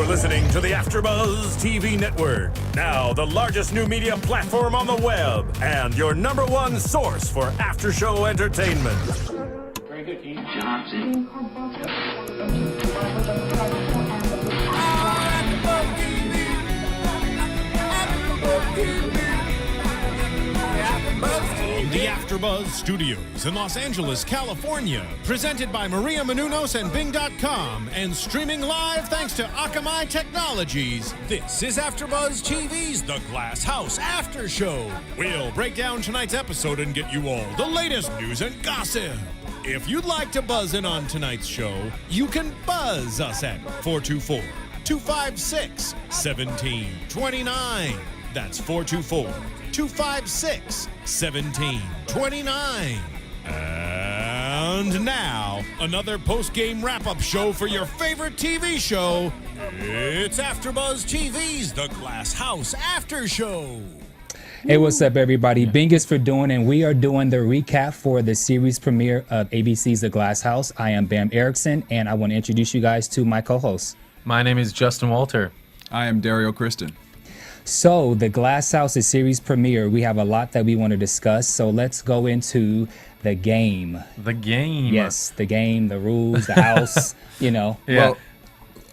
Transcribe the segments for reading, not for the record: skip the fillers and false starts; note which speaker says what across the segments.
Speaker 1: listening to the AfterBuzz TV network, now the largest new media platform on the web, and your #1 source for after-show entertainment.
Speaker 2: Very good, Keith Johnson.
Speaker 3: The AfterBuzz Studios in Los Angeles, California, presented by Maria Menounos and Bing.com, and streaming live thanks to Akamai Technologies. This is AfterBuzz TV's The Glass House After Show. We'll break down tonight's episode and get you all the latest news and gossip. If you'd like to buzz in on tonight's show, you can buzz us at 424-256-1729. That's 424-256-1729. And now, another post-game wrap-up show for your favorite TV show. It's AfterBuzz TV's The Glass House After Show.
Speaker 4: Hey, what's up, everybody? Bing is for doing, and we are doing the recap for the series premiere of ABC's The Glass House. I am Bamm Ericsen, and I want to introduce you guys to my co-hosts.
Speaker 5: My name is Justin Walter.
Speaker 6: I am Derrial, Christon.
Speaker 4: So, The Glass House is series premiere. We have a lot that we want to discuss, so let's go into the game.
Speaker 5: The game.
Speaker 4: Yes, the game, the rules, the house, you know.
Speaker 5: Yeah.
Speaker 6: Well,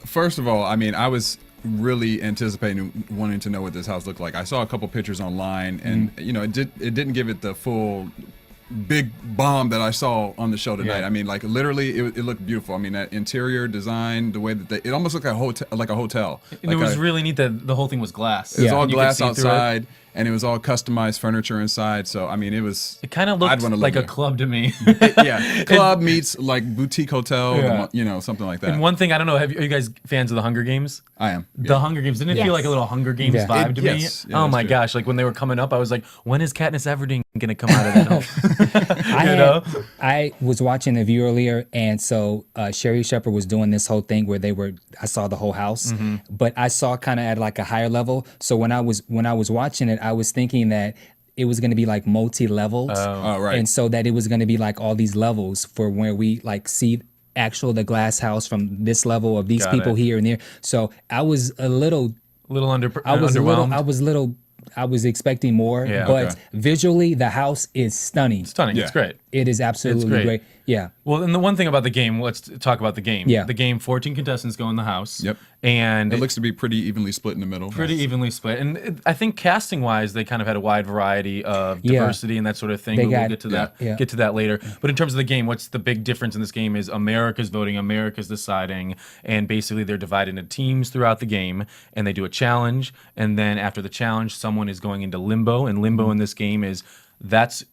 Speaker 6: first of all, I mean, I was really anticipating wanting to know what this house looked like. I saw a couple pictures online, and you know, it didn't give it the full big bomb that I saw on the show tonight.
Speaker 5: Yeah.
Speaker 6: I mean, like literally, it looked beautiful. I mean, that interior design, the way that it almost looked like a hotel.
Speaker 5: And it was really neat that the whole thing was glass.
Speaker 6: It was all
Speaker 5: You could
Speaker 6: glass
Speaker 5: see through it.
Speaker 6: outside, and it was all customized furniture inside. So I mean, it was.
Speaker 5: It kind of
Speaker 6: I'd
Speaker 5: looked
Speaker 6: wanna live
Speaker 5: like a
Speaker 6: there.
Speaker 5: club to me.
Speaker 6: Yeah, club meets like boutique hotel,
Speaker 5: Yeah.
Speaker 6: you know, something like that.
Speaker 5: And one thing, I don't know, are you guys fans of the Hunger Games?
Speaker 6: I am.
Speaker 5: The Hunger Games, didn't it
Speaker 4: Yes.
Speaker 5: feel like a little Hunger Games
Speaker 4: Yeah.
Speaker 5: vibe to me?
Speaker 6: Yes. Yeah,
Speaker 5: Oh
Speaker 6: that's
Speaker 5: my
Speaker 6: true.
Speaker 5: gosh, like when they were coming up, I was like, when is Katniss Everdeen going to come out of that home?
Speaker 4: I was watching the view earlier, and so Sherry Shepherd was doing this whole thing where I saw the whole house, but I saw kind of at like a higher level. So when I was watching it, I was thinking that it was going to be like multi-leveled.
Speaker 6: Oh, right.
Speaker 4: And so that it was going to be like all these levels for where we like see the glass house from this level of these
Speaker 5: Got
Speaker 4: people
Speaker 5: it.
Speaker 4: here and there. So I was a little
Speaker 5: underwhelmed.
Speaker 4: I was expecting more,
Speaker 5: Yeah.
Speaker 4: but
Speaker 6: Okay.
Speaker 4: visually the house is stunning.
Speaker 5: Stunning,
Speaker 6: Yeah.
Speaker 5: it's great.
Speaker 4: It is absolutely
Speaker 5: great.
Speaker 4: great. Yeah.
Speaker 5: Well, and the one thing about the game, let's talk about the game.
Speaker 4: Yeah.
Speaker 5: The game, 14 contestants go in the house.
Speaker 6: Yep.
Speaker 5: And
Speaker 6: It looks to be pretty evenly split in the middle.
Speaker 5: pretty evenly split. And I think casting-wise, they kind of had a wide variety of
Speaker 4: Yeah.
Speaker 5: diversity and that sort of thing.
Speaker 4: They
Speaker 5: We'll
Speaker 4: got-
Speaker 5: get to that.
Speaker 4: yeah.
Speaker 5: Get to that later. But in terms of the game, what's the big difference in this game is America's voting, America's deciding, and basically they're divided into teams throughout the game, and they do a challenge, and then after the challenge, someone is going into limbo, and limbo in this game is that's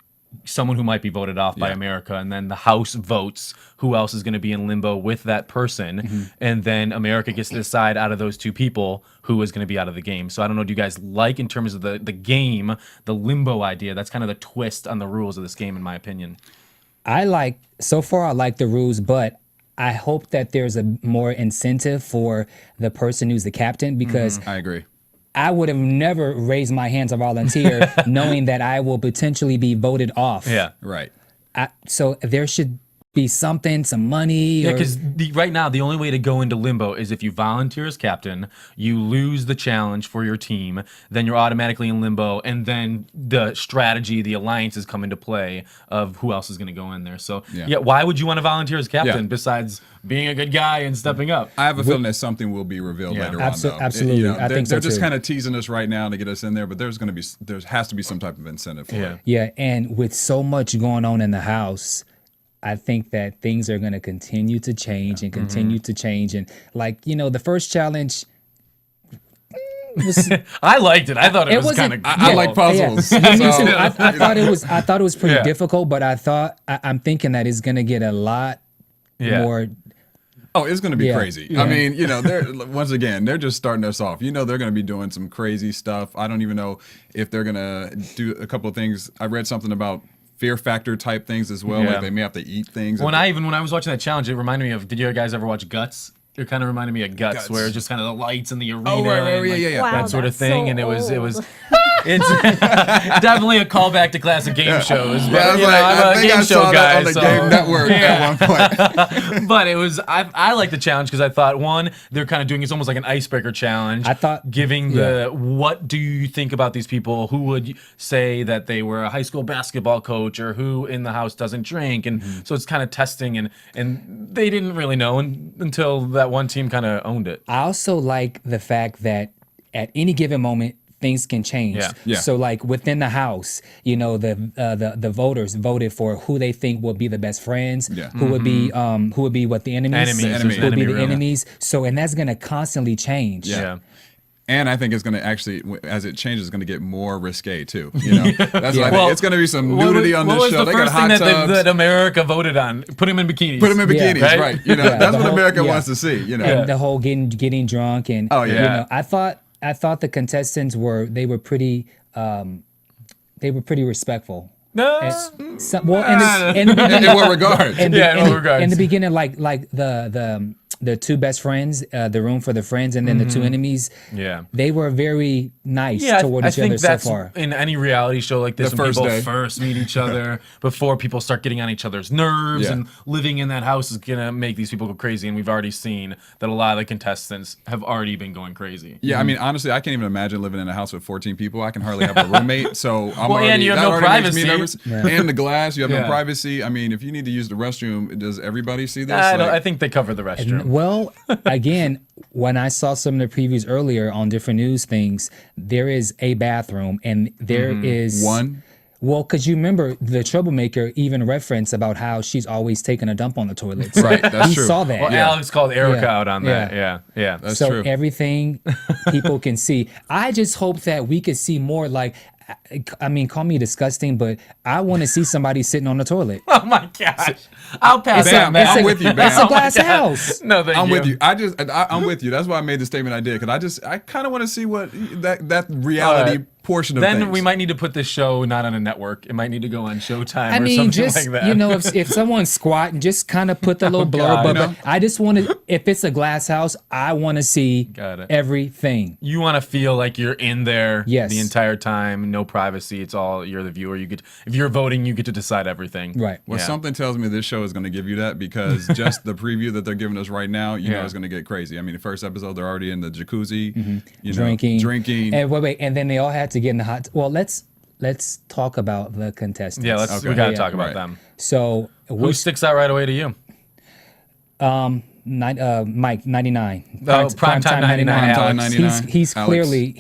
Speaker 5: someone who might be voted off by
Speaker 6: Yeah.
Speaker 5: America, and then the House votes who else is going to be in limbo with that person, and then America gets to decide out of those two people who is going to be out of the game. So I don't know, do you guys like, in terms of the game, the limbo idea? That's kind of the twist on the rules of this game, in my opinion.
Speaker 4: So far I like the rules, but I hope that there's a more incentive for the person who's the captain, because
Speaker 6: I agree.
Speaker 4: I would have never raised my hand to volunteer knowing that I will potentially be voted off.
Speaker 5: Yeah.
Speaker 6: Right.
Speaker 4: So there should be something, some money.
Speaker 5: Yeah,
Speaker 4: or-
Speaker 5: because right now, the only way to go into limbo is if you volunteer as captain, you lose the challenge for your team, then you're automatically in limbo, and then the strategy, the alliances come into play of who else is going to go in there. So,
Speaker 6: Yeah.
Speaker 5: why would you want to volunteer as captain
Speaker 6: Yeah.
Speaker 5: besides being a good guy and stepping up?
Speaker 6: I have a feeling that something will be revealed
Speaker 5: Yeah.
Speaker 6: later on. Though.
Speaker 4: Absolutely. I think so
Speaker 6: they're just
Speaker 4: too.
Speaker 6: kind of teasing us right now to get us in there, but there has to be some type of incentive for it.
Speaker 4: Yeah, and with so much going on in the house, I think that things are going to continue to change and continue to change. And the first challenge was
Speaker 5: I liked it. I thought it was
Speaker 4: wasn't-
Speaker 5: kind of.
Speaker 6: I like puzzles.
Speaker 4: Yeah, me
Speaker 6: so-
Speaker 4: too. I thought it was pretty
Speaker 5: Yeah.
Speaker 4: difficult, but I'm thinking that it's going to get a lot more.
Speaker 6: Oh, it's going to be
Speaker 4: Yeah.
Speaker 6: crazy.
Speaker 4: Yeah.
Speaker 6: I mean, once again, they're just starting us off. They're going to be doing some crazy stuff. I don't even know if they're going to do a couple of things. I read something about fear factor type things as well.
Speaker 5: Yeah.
Speaker 6: Like they may have to eat things.
Speaker 5: When I was watching that challenge, it reminded me of. Did you guys ever watch Guts? It kind of reminded me of Guts,
Speaker 6: Guts.
Speaker 5: where it's just kind of the lights in the arena,
Speaker 6: Oh, right,
Speaker 5: and,
Speaker 6: yeah.
Speaker 7: Wow,
Speaker 5: that sort of
Speaker 7: that's
Speaker 5: thing,
Speaker 7: so
Speaker 5: and it was.
Speaker 7: old.
Speaker 5: It's definitely a callback to classic game shows. But,
Speaker 6: Yeah, I think I saw that on the Game Network at one point.
Speaker 5: But it was I like the challenge because I thought, one, they're kind of doing it's almost like an icebreaker challenge.
Speaker 4: I thought
Speaker 5: giving what do you think about these people? Who would say that they were a high school basketball coach, or who in the house doesn't drink? And so it's kind of testing, and they didn't really know until that one team kind of owned it.
Speaker 4: I also like the fact that at any given moment, things can change.
Speaker 6: Yeah.
Speaker 4: So like within the house, the voters voted for who they think will be the best friends, who would be what the enemies, who would be the enemies. So and that's gonna constantly change.
Speaker 5: Yeah.
Speaker 6: And I think it's going to actually, as it changes, it's going to get more risque too. That's what I think. It's going to be some nudity on this show.
Speaker 5: They got hot tubs. That America voted on? Put them in bikinis.
Speaker 6: Put them in bikinis, right? That's what America wants to see.
Speaker 4: And the whole getting drunk and I thought the contestants were pretty respectful.
Speaker 5: No.
Speaker 4: In the beginning,
Speaker 6: in what regard?
Speaker 4: In the beginning, like the two best friends, the room for the friends, and then the two enemies.
Speaker 5: Yeah,
Speaker 4: they were very nice toward each other so far.
Speaker 5: In any reality show like this, when people first meet each other, before people start getting on each other's nerves, and living in that house is gonna make these people go crazy. And we've already seen that a lot of the contestants have already been going crazy.
Speaker 6: Yeah, I mean, honestly, I can't even imagine living in a house with 14 people. I can hardly have a roommate, so I'm
Speaker 5: and you have no privacy.
Speaker 6: And the glass, you have no privacy. I mean, if you need to use the restroom, does everybody see this?
Speaker 5: I think they cover the restroom.
Speaker 4: Well, again, when I saw some of the previews earlier on different news things, there is a bathroom and there is
Speaker 6: one.
Speaker 4: Well, because you remember the troublemaker even referenced about how she's always taking a dump on the toilets.
Speaker 6: Right, that's true.
Speaker 4: We saw that.
Speaker 5: Well, Alex called Erica out on that. Yeah.
Speaker 6: That's
Speaker 4: so
Speaker 6: true.
Speaker 4: Everything people can see. I just hope that we could see more like, I mean, call me disgusting, but I want to see somebody sitting on the toilet.
Speaker 5: Oh my gosh. I'll pass
Speaker 6: Bam,
Speaker 5: that.
Speaker 6: I'm with you, Bam.
Speaker 4: It's a glass house.
Speaker 5: No, thank you.
Speaker 6: I'm with you. I'm with you. That's why I made the statement I did, because I kind of want to see what that reality portion of
Speaker 5: then
Speaker 6: things.
Speaker 5: We might need to put this show not on a network. It might need to go on Showtime or something
Speaker 4: just,
Speaker 5: like that.
Speaker 4: If someone's squatting, just kind of put the little blurb up. I just want to, if it's a glass house, I want to see everything.
Speaker 5: You want to feel like you're in there
Speaker 4: the
Speaker 5: entire time, no privacy. It's all, you're the viewer. If you're voting, you get to decide everything.
Speaker 4: Right.
Speaker 6: Well, something tells me this show is going to give you that, because just the preview that they're giving us right now, you know, it's going to get crazy. I mean, the first episode, they're already in the jacuzzi, drinking.
Speaker 4: And wait, and then they all had to get in the hot. Well, let's talk about the contestants.
Speaker 5: Yeah, we got to talk about them.
Speaker 4: So
Speaker 5: who sticks out right away to you?
Speaker 4: Mike 99.
Speaker 5: Primetime 99.
Speaker 4: Alex. He's clearly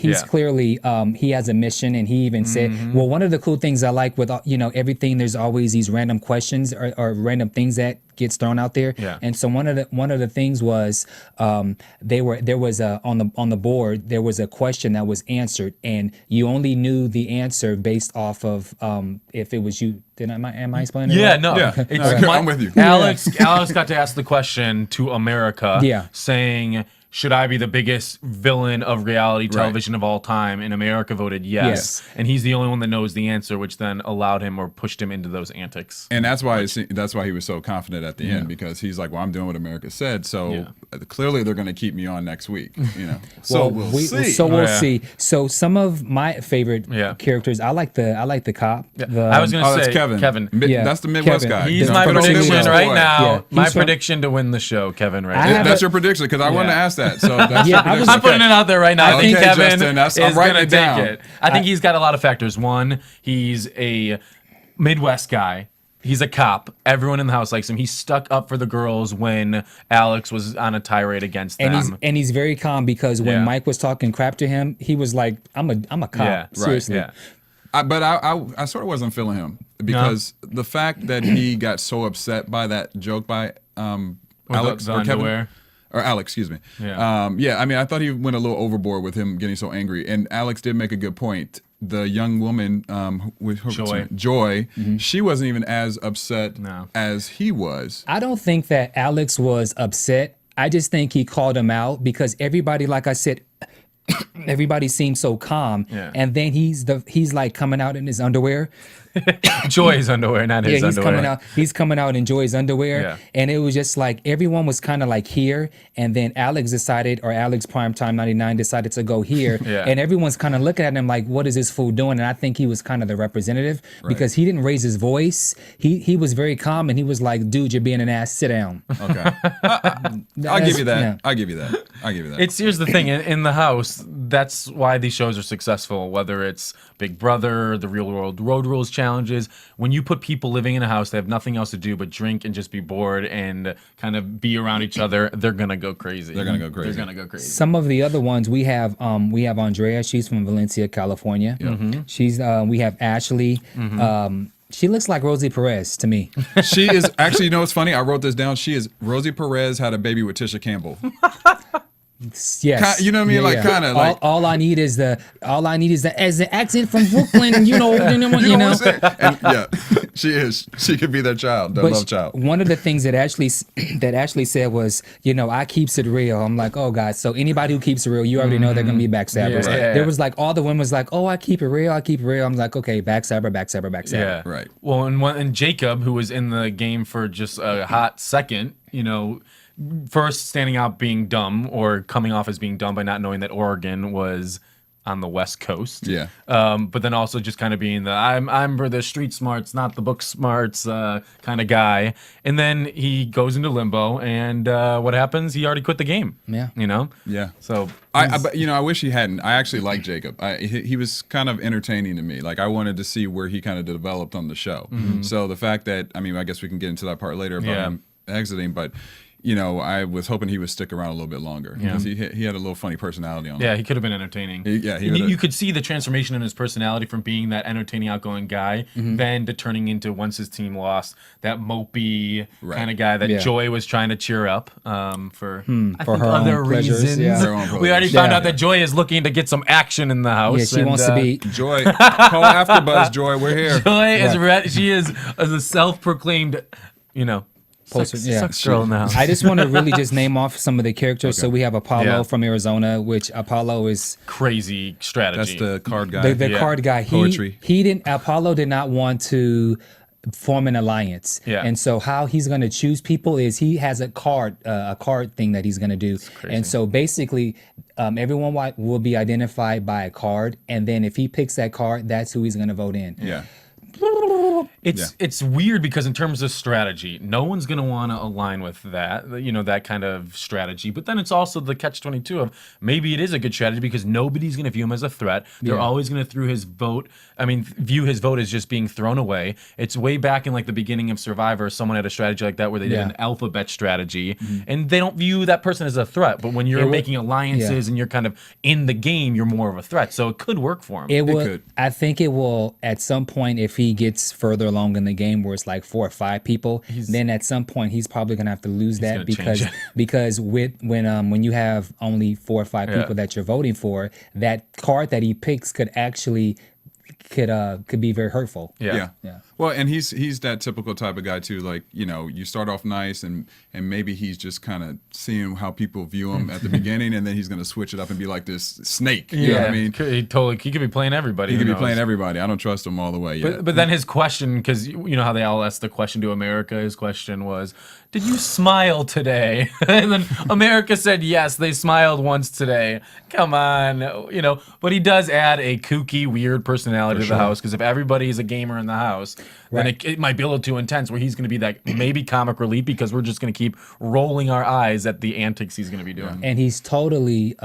Speaker 4: he has a mission, and he even said, well, one of the cool things I like with everything, there's always these random questions or random things that gets thrown out there.
Speaker 5: Yeah.
Speaker 4: And so one of the things was on the board there was a question that was answered, and you only knew the answer based off of if it was you. Am I explaining it right?
Speaker 5: No.
Speaker 6: Yeah. I'm with you.
Speaker 5: Alex got to ask the question to America, saying, should I be the biggest villain of reality television of all time? And America voted yes. And he's the only one that knows the answer, which then allowed him or pushed him into those antics.
Speaker 6: And that's why he was so confident at the end, because he's like, well, I'm doing what America said. So clearly they're going to keep me on next week. So we'll see.
Speaker 4: We'll see. So some of my favorite characters, I like the cop.
Speaker 5: I was going to say
Speaker 6: Kevin. That's the Midwest guy.
Speaker 5: He's my prediction right now. My prediction to win the show, Kevin. That's
Speaker 6: your prediction, because I wanted to ask that. So that's
Speaker 5: I'm putting it out there right now. I think Kevin
Speaker 6: Justin,
Speaker 5: is going to take it. I think he's got a lot of factors. One, he's a Midwest guy. He's a cop. Everyone in the house likes him. He stuck up for the girls when Alex was on a tirade against them.
Speaker 4: And he's very calm, because when Mike was talking crap to him, he was like, I'm a cop.
Speaker 5: Yeah,
Speaker 4: Seriously.
Speaker 5: Right,
Speaker 6: but I sort of wasn't feeling him, because the fact that he got so upset by that joke by Alex or Kevin. Or Alex, excuse me. I mean, I thought he went a little overboard with him getting so angry. And Alex did make a good point. The young woman, Joy, she wasn't even as upset as he was.
Speaker 4: I don't think that Alex was upset. I just think he called him out, because everybody, like I said, everybody seems so calm, and then he's like coming out in his underwear.
Speaker 5: Joy's underwear, not his underwear.
Speaker 4: He's coming out in Joy's underwear.
Speaker 5: Yeah.
Speaker 4: And it was just like everyone was kind of like here. And then Alex Primetime 99 decided to go here.
Speaker 5: Yeah.
Speaker 4: And everyone's kind of looking at him like, what is this fool doing? And I think he was kind of the representative because he didn't raise his voice. He was very calm and he was like, dude, you're being an ass. Sit down.
Speaker 6: Okay. I'll give you that. Yeah. I'll give you that.
Speaker 5: Here's the thing. In the house, that's why these shows are successful, whether it's Big Brother, the Real World Road Rules challenges. When you put people living in a house, they have nothing else to do but drink and just be bored and kind of be around each other, they're going to go crazy.
Speaker 4: Some of the other ones, we have Andrea. She's from Valencia, California. Mm-hmm. We have Ashley. Mm-hmm. She looks like Rosie Perez to me.
Speaker 6: She is actually, you know what's funny? I wrote this down. She is Rosie Perez had a baby with Tisha Campbell.
Speaker 4: Yes,
Speaker 6: you know what I mean, kind of like
Speaker 4: all I need is the as the accent from Brooklyn. You know.
Speaker 6: And, yeah, she is. She could be that child, that love child.
Speaker 4: One of the things that Ashley said was, I keeps it real. I'm like, oh God. So anybody who keeps it real, you already know they're gonna be backstabbers.
Speaker 5: Yeah.
Speaker 4: There was like all the women was like, oh, I keep it real. I'm like, okay, backstabber.
Speaker 5: Yeah,
Speaker 6: right.
Speaker 5: Well, and Jacob, who was in the game for just a hot second, first standing out being dumb or coming off as being dumb by not knowing that Oregon was on the West Coast.
Speaker 6: Yeah.
Speaker 5: But then also just kind of being I'm for the street smarts, not the book smarts kind of guy. And then he goes into limbo, and what happens? He already quit the game.
Speaker 4: Yeah.
Speaker 6: Yeah.
Speaker 5: So
Speaker 6: I wish he hadn't. I actually like Jacob. He was kind of entertaining to me. Like I wanted to see where he kind of developed on the show. Mm-hmm. So the fact that I guess we can get into that part later about him exiting, but. I was hoping he would stick around a little bit longer because he had a little funny personality on him.
Speaker 5: Yeah, he could have been entertaining. You could see the transformation in his personality from being that entertaining, outgoing guy, then to turning into, once his team lost, that mopey kind of guy that Joy was trying to cheer up for
Speaker 4: her
Speaker 5: other
Speaker 4: own pleasures.
Speaker 5: reasons.
Speaker 4: Yeah.
Speaker 5: We already found out that Joy is looking to get some action in the house.
Speaker 4: Yeah, she wants to be
Speaker 6: Joy. Call AfterBuzz, Joy. We're here.
Speaker 5: Joy is she is a self-proclaimed, sex girl now.
Speaker 4: I just want to really just name off some of the characters. Okay. So we have Apollo from Arizona, which Apollo is
Speaker 5: crazy strategy.
Speaker 6: That's the card guy.
Speaker 4: The card guy.
Speaker 6: Poetry.
Speaker 4: Apollo did not want to form an alliance.
Speaker 5: Yeah.
Speaker 4: And so how he's going to choose people is he has a card thing that he's going to do. And so basically everyone will be identified by a card, and then if he picks that card, that's who he's going to vote in.
Speaker 6: Yeah.
Speaker 5: It's weird because in terms of strategy, no one's going to want to align with that, that kind of strategy. But then it's also the catch-22 of maybe it is a good strategy because nobody's going to view him as a threat. They're always going to view his vote as just being thrown away. It's way back in like the beginning of Survivor, someone had a strategy like that where they did an alphabet strategy, and they don't view that person as a threat. But when you're making alliances and you're kind of in the game, you're more of a threat. So it could work for him.
Speaker 4: It could. I think it will at some point if he gets further along in the game where it's like 4 or 5 people, then at some point he's probably gonna have to lose that because when you have only 4 or 5 people that you're voting for, that card that he picks could be very hurtful.
Speaker 6: Yeah. Well, and he's that typical type of guy too. Like you start off nice, and maybe he's just kind of seeing how people view him at the beginning, and then he's gonna switch it up and be like this snake. You know what I mean?
Speaker 5: He could be playing everybody.
Speaker 6: He could be playing everybody. I don't trust him all the way yet.
Speaker 5: But then his question, because you know how they all asked the question to America. His question was, "Did you smile today?" And then America said, "Yes, they smiled once today." Come on, But he does add a kooky, weird personality to the house because if everybody is a gamer in the house. Then it might be a little too intense where he's going to be that maybe comic relief because we're just going to keep rolling our eyes at the antics he's going to be doing.
Speaker 4: And he's totally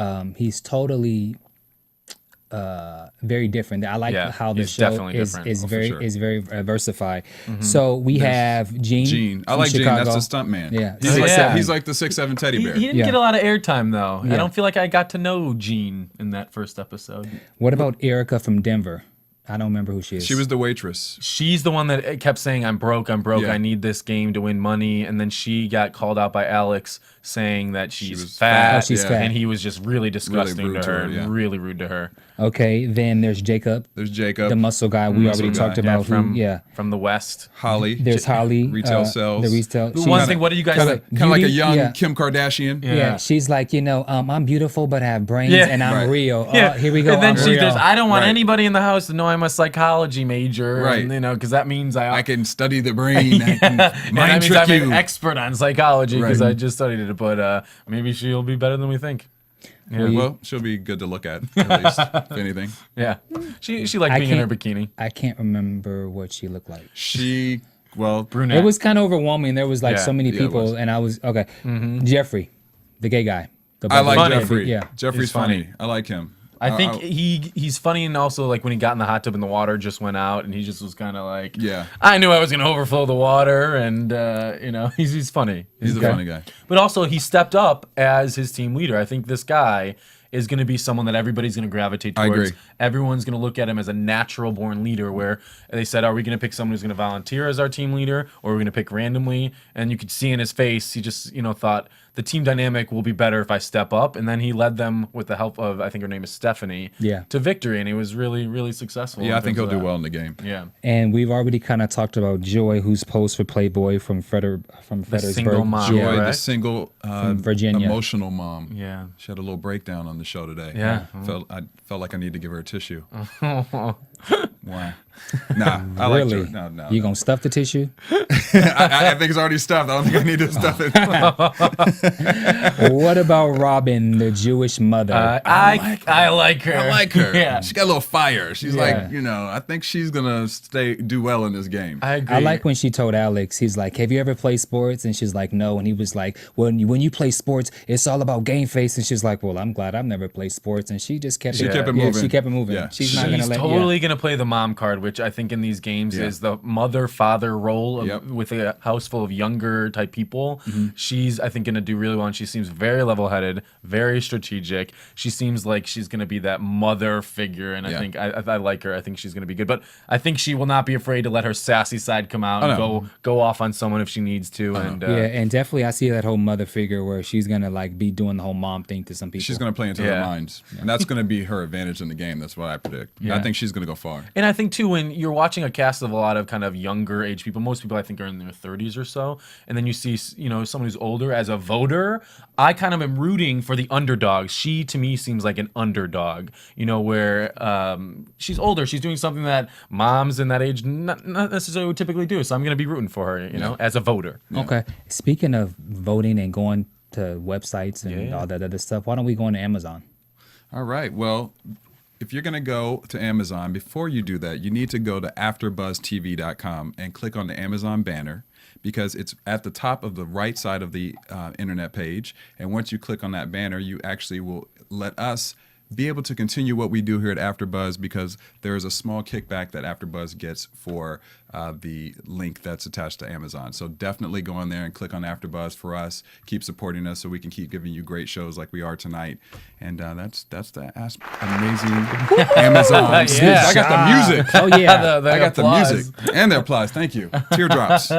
Speaker 4: very different. I like how the show is very versified. Mm-hmm. So we have Gene.
Speaker 6: I like
Speaker 4: Chicago.
Speaker 6: Gene. That's a stunt man.
Speaker 4: Yeah.
Speaker 6: He's like the 6'7" teddy bear.
Speaker 5: He didn't get a lot of airtime though. Yeah. I don't feel like I got to know Gene in that first episode.
Speaker 4: What about Erica from Denver? I don't remember who she is.
Speaker 6: She was the waitress.
Speaker 5: She's the one that kept saying, I'm broke,
Speaker 6: Yeah.
Speaker 5: I need this game to win money. And then she got called out by Alex saying that she's fat.
Speaker 4: Oh, she's fat.
Speaker 5: And he was just really disgusting
Speaker 6: Really rude
Speaker 5: to her.
Speaker 6: to her, yeah.
Speaker 5: Really rude to her.
Speaker 4: Okay, then there's Jacob,
Speaker 6: There's Jacob.
Speaker 4: the muscle guy we
Speaker 6: Muscle
Speaker 4: already
Speaker 6: guy.
Speaker 4: talked about.
Speaker 5: from
Speaker 4: who,
Speaker 5: from the West.
Speaker 6: Holly.
Speaker 4: There's Holly.
Speaker 6: Retail sales.
Speaker 4: The retail.
Speaker 5: The
Speaker 4: she's-
Speaker 5: one thing, what do you guys think?
Speaker 6: Kind of like a
Speaker 4: Beauty,
Speaker 6: young
Speaker 4: yeah.
Speaker 6: Kim Kardashian.
Speaker 4: Yeah, she's like, I'm beautiful, but I have brains,
Speaker 5: Yeah.
Speaker 4: and I'm
Speaker 6: Right.
Speaker 4: real.
Speaker 5: Yeah.
Speaker 4: Here we go.
Speaker 5: And then
Speaker 4: I'm
Speaker 5: she
Speaker 4: real.
Speaker 5: goes, I don't want
Speaker 6: Right.
Speaker 5: anybody in the house to know I'm a psychology major.
Speaker 6: Right.
Speaker 5: And, because that means
Speaker 6: I can study the brain. I can
Speaker 5: and that
Speaker 6: mind
Speaker 5: means
Speaker 6: trick
Speaker 5: I'm
Speaker 6: you.
Speaker 5: an expert on psychology because
Speaker 6: Right.
Speaker 5: I just studied it. But maybe she'll be better than we think. Yeah.
Speaker 6: Well, she'll be good to look at least, if anything.
Speaker 5: Yeah. She liked
Speaker 4: I
Speaker 5: being in her
Speaker 4: can't-
Speaker 5: bikini.
Speaker 4: I can't remember what she looked like.
Speaker 5: Brunette.
Speaker 4: It was kind of overwhelming. There was like
Speaker 5: Yeah.
Speaker 4: so many
Speaker 6: Yeah, it
Speaker 4: people,
Speaker 6: was.
Speaker 4: and I was okay. Jeffrey, the gay guy. The
Speaker 6: I like
Speaker 4: bubbly
Speaker 6: Jeffrey.
Speaker 4: Yeah.
Speaker 6: Jeffrey's
Speaker 5: He's funny.
Speaker 6: funny. I like him.
Speaker 5: I think he's funny, and also like when he got in the hot tub and the water just went out, and he just was kind of like,
Speaker 6: Yeah.
Speaker 5: I knew I was gonna overflow the water, and he's funny.
Speaker 6: He's a funny guy.
Speaker 5: But also he stepped up as his team leader. I think this guy is going to be someone that everybody's going to gravitate
Speaker 6: I
Speaker 5: towards.
Speaker 6: agree.
Speaker 5: Everyone's going to look at him as a natural born leader, where they said, are we going to pick someone who's going to volunteer as our team leader, or are we going to pick randomly? And you could see in his face, he just, thought the team dynamic will be better if I step up. And then he led them with the help of, I think her name is Stephanie,
Speaker 4: Yeah.
Speaker 5: to victory. And he was really, really successful.
Speaker 6: Yeah,
Speaker 5: in
Speaker 6: I think
Speaker 5: terms
Speaker 6: he'll
Speaker 5: of
Speaker 6: do
Speaker 5: that.
Speaker 6: well in the game.
Speaker 5: Yeah.
Speaker 4: And we've already kind of talked about Joy, who's posed for Playboy from Fredericksburg.
Speaker 5: single mom.
Speaker 6: Joy,
Speaker 5: Yeah,
Speaker 6: the
Speaker 5: right?
Speaker 6: single
Speaker 4: Virginia.
Speaker 6: emotional mom.
Speaker 5: Yeah.
Speaker 6: She had a little breakdown on the show today.
Speaker 5: Yeah.
Speaker 6: I felt like I need to give her a tissue. Why? Nah, I like
Speaker 4: Really?
Speaker 6: Joy. No.
Speaker 4: You gonna stuff the tissue?
Speaker 6: I think it's already stuffed. I don't think I need to stuff it.
Speaker 4: What about Robin, the Jewish mother?
Speaker 5: I like her.
Speaker 6: I like her.
Speaker 5: Yeah.
Speaker 6: She got a little fire. She's
Speaker 4: Yeah.
Speaker 6: like, I think she's gonna do well in this game.
Speaker 5: I agree.
Speaker 4: I like when she told Alex, he's like, have you ever played sports? And she's like, no. And he was like, when you play sports, it's all about game face. And she's like, well, I'm glad I've never played sports. And she just kept
Speaker 6: She kept it
Speaker 4: Yeah,
Speaker 6: moving.
Speaker 4: she kept it moving.
Speaker 6: Yeah.
Speaker 4: She's not going to
Speaker 5: She's
Speaker 4: let
Speaker 5: totally going to play the mom card, which I think in these games
Speaker 6: Yeah.
Speaker 5: is the mother-father role of,
Speaker 6: Yep.
Speaker 5: with a house full of younger type people.
Speaker 6: Mm-hmm.
Speaker 5: She's, I think, going to do really well, and she seems very level-headed, very strategic. She seems like she's going to be that mother figure, and
Speaker 6: Yeah.
Speaker 5: I think I like her. I think she's going to be good, but I think she will not be afraid to let her sassy side come out and
Speaker 6: no.
Speaker 5: go off on someone if she needs to. And
Speaker 4: Yeah, and definitely I see that whole mother figure where she's going to like be doing the whole mom thing to some people.
Speaker 6: She's gonna play into
Speaker 5: Yeah.
Speaker 6: their minds, and that's gonna be her advantage in the game. That's what I predict.
Speaker 5: Yeah.
Speaker 6: I think she's gonna go far.
Speaker 5: And I think too, when you're watching a cast of a lot of kind of younger age people, most people I think are in their 30s or so, and then you see someone who's older as a voter, I kind of am rooting for the underdog. She to me seems like an underdog, where she's older, she's doing something that moms in that age not necessarily would typically do. So I'm gonna be rooting for her, as a voter.
Speaker 4: Okay. Speaking of voting and going to websites and all that other stuff, why don't we go on to Amazon?
Speaker 6: All right. Well, if you're going to go to Amazon, before you do that, you need to go to AfterBuzzTV.com and click on the Amazon banner, because it's at the top of the right side of the internet page. And once you click on that banner, you actually will let us be able to continue what we do here at AfterBuzz, because there is a small kickback that AfterBuzz gets for the link that's attached to Amazon. So definitely go in there and click on AfterBuzz for us. Keep supporting us so we can keep giving you great shows like we are tonight. And that's the amazing Amazon.
Speaker 5: Yeah.
Speaker 6: I got the music.
Speaker 4: Oh, yeah.
Speaker 5: The
Speaker 6: I got
Speaker 5: applause.
Speaker 6: the music and the applause. Thank you. Teardrops.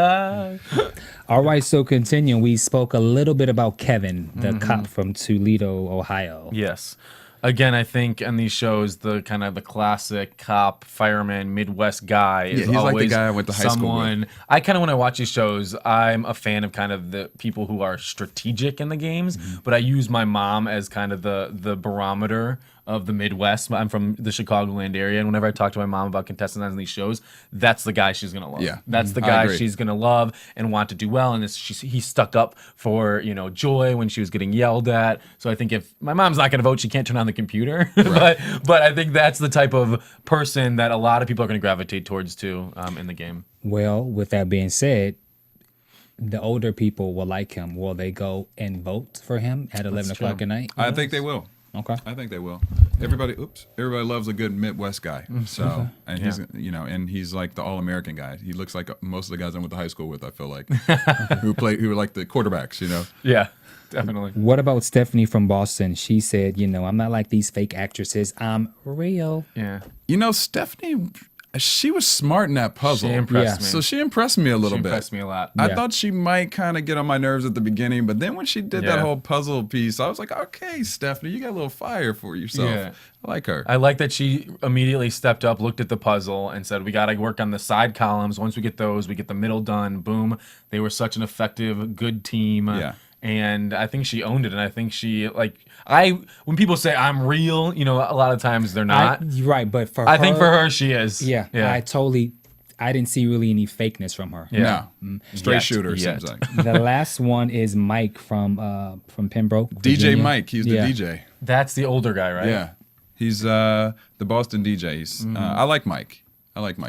Speaker 4: All right, so continuing, we spoke a little bit about Kevin, the cop from Toledo, Ohio.
Speaker 5: Yes. Again, I think in these shows, the kind of the classic cop, fireman, Midwest guy is
Speaker 6: he's like the
Speaker 5: always
Speaker 6: guy I went to high school with.
Speaker 5: someone. I kind of, when I watch these shows, I'm a fan of kind of the people who are strategic in the games, but I use my mom as kind of the barometer of the Midwest. I'm from the Chicagoland area, and whenever I talk to my mom about contestants on these shows, that's the guy she's gonna love.
Speaker 6: Yeah.
Speaker 5: That's the
Speaker 6: I
Speaker 5: guy
Speaker 6: agree.
Speaker 5: she's gonna love and want to do well. And he stuck up for Joy when she was getting yelled at. So I think if my mom's not gonna vote, she can't turn on the computer. but I think that's the type of person that a lot of people are gonna gravitate towards too in the game.
Speaker 4: Well, with that being said, the older people will like him. Will they go and vote for him at 11 o'clock at night?
Speaker 6: I think they will.
Speaker 4: Okay.
Speaker 6: I think they will. Everybody loves a good Midwest guy. So, and he's, and he's like the all-American guy. He looks like most of the guys I went to high school with, I feel like, who were like the quarterbacks,
Speaker 5: Yeah, definitely.
Speaker 4: What about Stephanie from Boston? She said, I'm not like these fake actresses. I'm real.
Speaker 5: Yeah.
Speaker 6: Stephanie, She was smart in that puzzle.
Speaker 5: She impressed
Speaker 4: Yeah.
Speaker 5: me.
Speaker 6: So she impressed me a little
Speaker 5: She
Speaker 6: bit.
Speaker 5: impressed me a lot.
Speaker 6: I
Speaker 4: Yeah.
Speaker 6: thought she might kind of get on my nerves at the beginning, but then when she did that
Speaker 5: Yeah.
Speaker 6: whole puzzle piece, I was like, okay, Stephanie, you got a little fire for yourself.
Speaker 5: Yeah.
Speaker 6: I like her.
Speaker 5: I like that she immediately stepped up, looked at the puzzle, and said, "We got to work on the side columns. Once we get those, we get the middle done. Boom!" They were such an effective, good team.
Speaker 6: Yeah.
Speaker 5: And I think she owned it. And I think she when people say I'm real, a lot of times they're not.
Speaker 4: You're right, but for
Speaker 5: I
Speaker 4: her,
Speaker 5: think for her, she is.
Speaker 4: yeah, I didn't see really any fakeness from her.
Speaker 5: Yeah.
Speaker 6: No. Straight
Speaker 5: Yet.
Speaker 6: shooter, it
Speaker 5: Yet.
Speaker 6: seems like.
Speaker 4: The last one is Mike from Pembroke.
Speaker 6: DJ
Speaker 4: Virginia.
Speaker 6: Mike, he's the
Speaker 4: Yeah.
Speaker 6: DJ.
Speaker 5: That's the older guy, right?
Speaker 6: Yeah. He's the Boston DJ. I like Mike.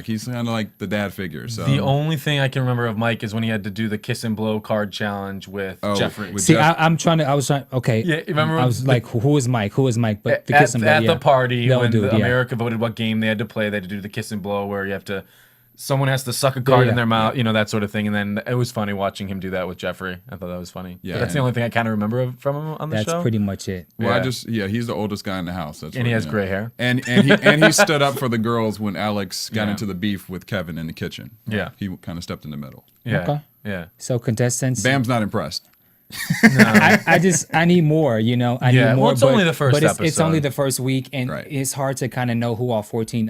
Speaker 6: He's kind of like the dad figure. So
Speaker 5: The only thing I can remember of Mike is when he had to do the kiss and blow card challenge with Jeffrey.
Speaker 6: with
Speaker 4: See,
Speaker 6: Jeff-
Speaker 4: I was trying. Okay,
Speaker 5: Yeah, remember
Speaker 4: I was like, who is Mike? Who is Mike? But the
Speaker 5: at
Speaker 4: kiss and blow, yeah.
Speaker 5: the party
Speaker 4: They'll
Speaker 5: when
Speaker 4: do it, yeah.
Speaker 5: America voted what game they had to play, they had to do the kiss and blow where you have to, someone has to suck a card
Speaker 4: Yeah.
Speaker 5: in their mouth, that sort of thing. And then it was funny watching him do that with Jeffrey. I thought that was funny.
Speaker 6: Yeah,
Speaker 5: But that's the
Speaker 6: and-
Speaker 5: only thing I kind of remember from him on the
Speaker 4: That's
Speaker 5: show.
Speaker 4: pretty much it.
Speaker 6: Well,
Speaker 5: Yeah.
Speaker 6: he's the oldest guy in the house. That's
Speaker 5: And
Speaker 6: what,
Speaker 5: he has gray hair.
Speaker 6: And he stood up for the girls when Alex got
Speaker 5: Yeah.
Speaker 6: into the beef with Kevin in the kitchen.
Speaker 5: Yeah.
Speaker 6: He kind of stepped in the middle.
Speaker 5: Yeah.
Speaker 4: Okay.
Speaker 5: Yeah.
Speaker 4: So contestants,
Speaker 6: Bam's not impressed.
Speaker 4: I need more. I
Speaker 5: Yeah,
Speaker 4: need more.
Speaker 5: well, it's only the first
Speaker 4: but it's
Speaker 5: episode.
Speaker 4: only the first week, and
Speaker 6: Right.
Speaker 4: it's hard to kind of know who all 14,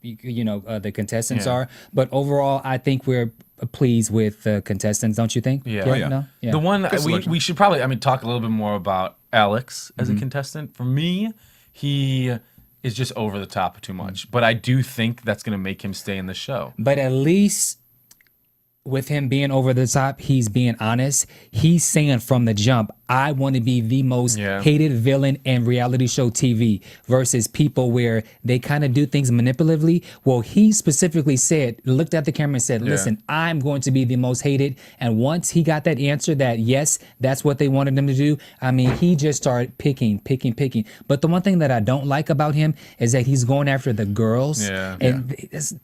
Speaker 4: the contestants
Speaker 5: Yeah.
Speaker 4: are. But overall, I think we're pleased with the contestants. Don't you think?
Speaker 5: Yeah.
Speaker 6: Oh, yeah.
Speaker 4: No? Yeah.
Speaker 5: The one
Speaker 6: selection.
Speaker 5: we should probably talk a little bit more about Alex as a contestant. For me, he is just over the top too much, but I do think that's going to make him stay in the show.
Speaker 4: But at least with him being over the top, he's being honest. He's saying from the jump, I want to be the most
Speaker 5: Yeah.
Speaker 4: hated villain in reality show TV versus people where they kind of do things manipulatively. Well, he specifically looked at the camera and said, listen, I'm going to be the most hated. And once he got that answer that, yes, that's what they wanted him to do, I mean, he just started picking. But the one thing that I don't like about him is that he's going after the girls.
Speaker 5: Yeah.
Speaker 4: And
Speaker 5: It's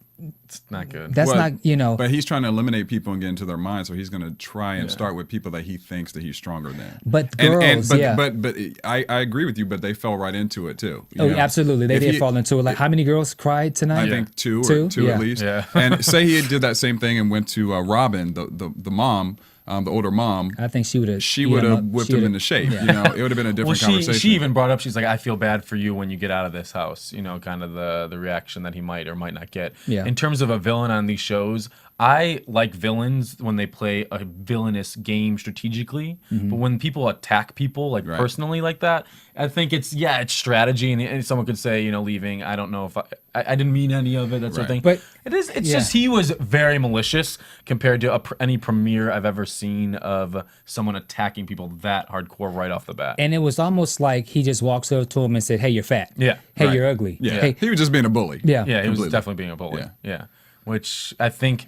Speaker 5: not good.
Speaker 4: that's
Speaker 6: Well,
Speaker 4: not.
Speaker 6: But he's trying to eliminate people and get into their mind, so he's going to try and start with people that he thinks that he's stronger than.
Speaker 4: But girls,
Speaker 6: but,
Speaker 4: yeah.
Speaker 6: but I agree with you, but they fell right into it too. you
Speaker 4: Oh,
Speaker 6: know?
Speaker 4: absolutely. They
Speaker 6: If
Speaker 4: did
Speaker 6: he-
Speaker 4: fall into it. Like, how many girls cried tonight?
Speaker 6: I think two
Speaker 4: Yeah.
Speaker 6: at least.
Speaker 5: Yeah.
Speaker 6: And say he did that same thing and went to Robin, the mom, the older mom.
Speaker 4: I think she would have.
Speaker 6: She would have whipped him into shape. It would have been a different conversation.
Speaker 5: She even brought up, she's like, I feel bad for you when you get out of this house, kind of the reaction that he might or might not get.
Speaker 4: Yeah.
Speaker 5: In terms of a villain on these shows, I like villains when they play a villainous game strategically,
Speaker 4: Mm-hmm.
Speaker 5: but when people attack people like
Speaker 6: Right.
Speaker 5: personally like that, I think it's strategy, and someone could say, leaving, I don't know if I didn't mean any of it, that sort of thing.
Speaker 6: Right.
Speaker 4: But
Speaker 5: It's just he was very malicious compared to any premiere I've ever seen of someone attacking people that hardcore right off the bat.
Speaker 4: and it was almost like he just walks over to him and said, "Hey, you're fat.
Speaker 5: Yeah.
Speaker 4: Hey,
Speaker 6: Right.
Speaker 4: you're ugly.
Speaker 6: Yeah.
Speaker 4: Hey,
Speaker 6: He was just being a bully.
Speaker 4: yeah.
Speaker 5: Yeah, he was
Speaker 6: Completely.
Speaker 5: definitely being a bully.
Speaker 6: Yeah.
Speaker 5: Yeah. Which I think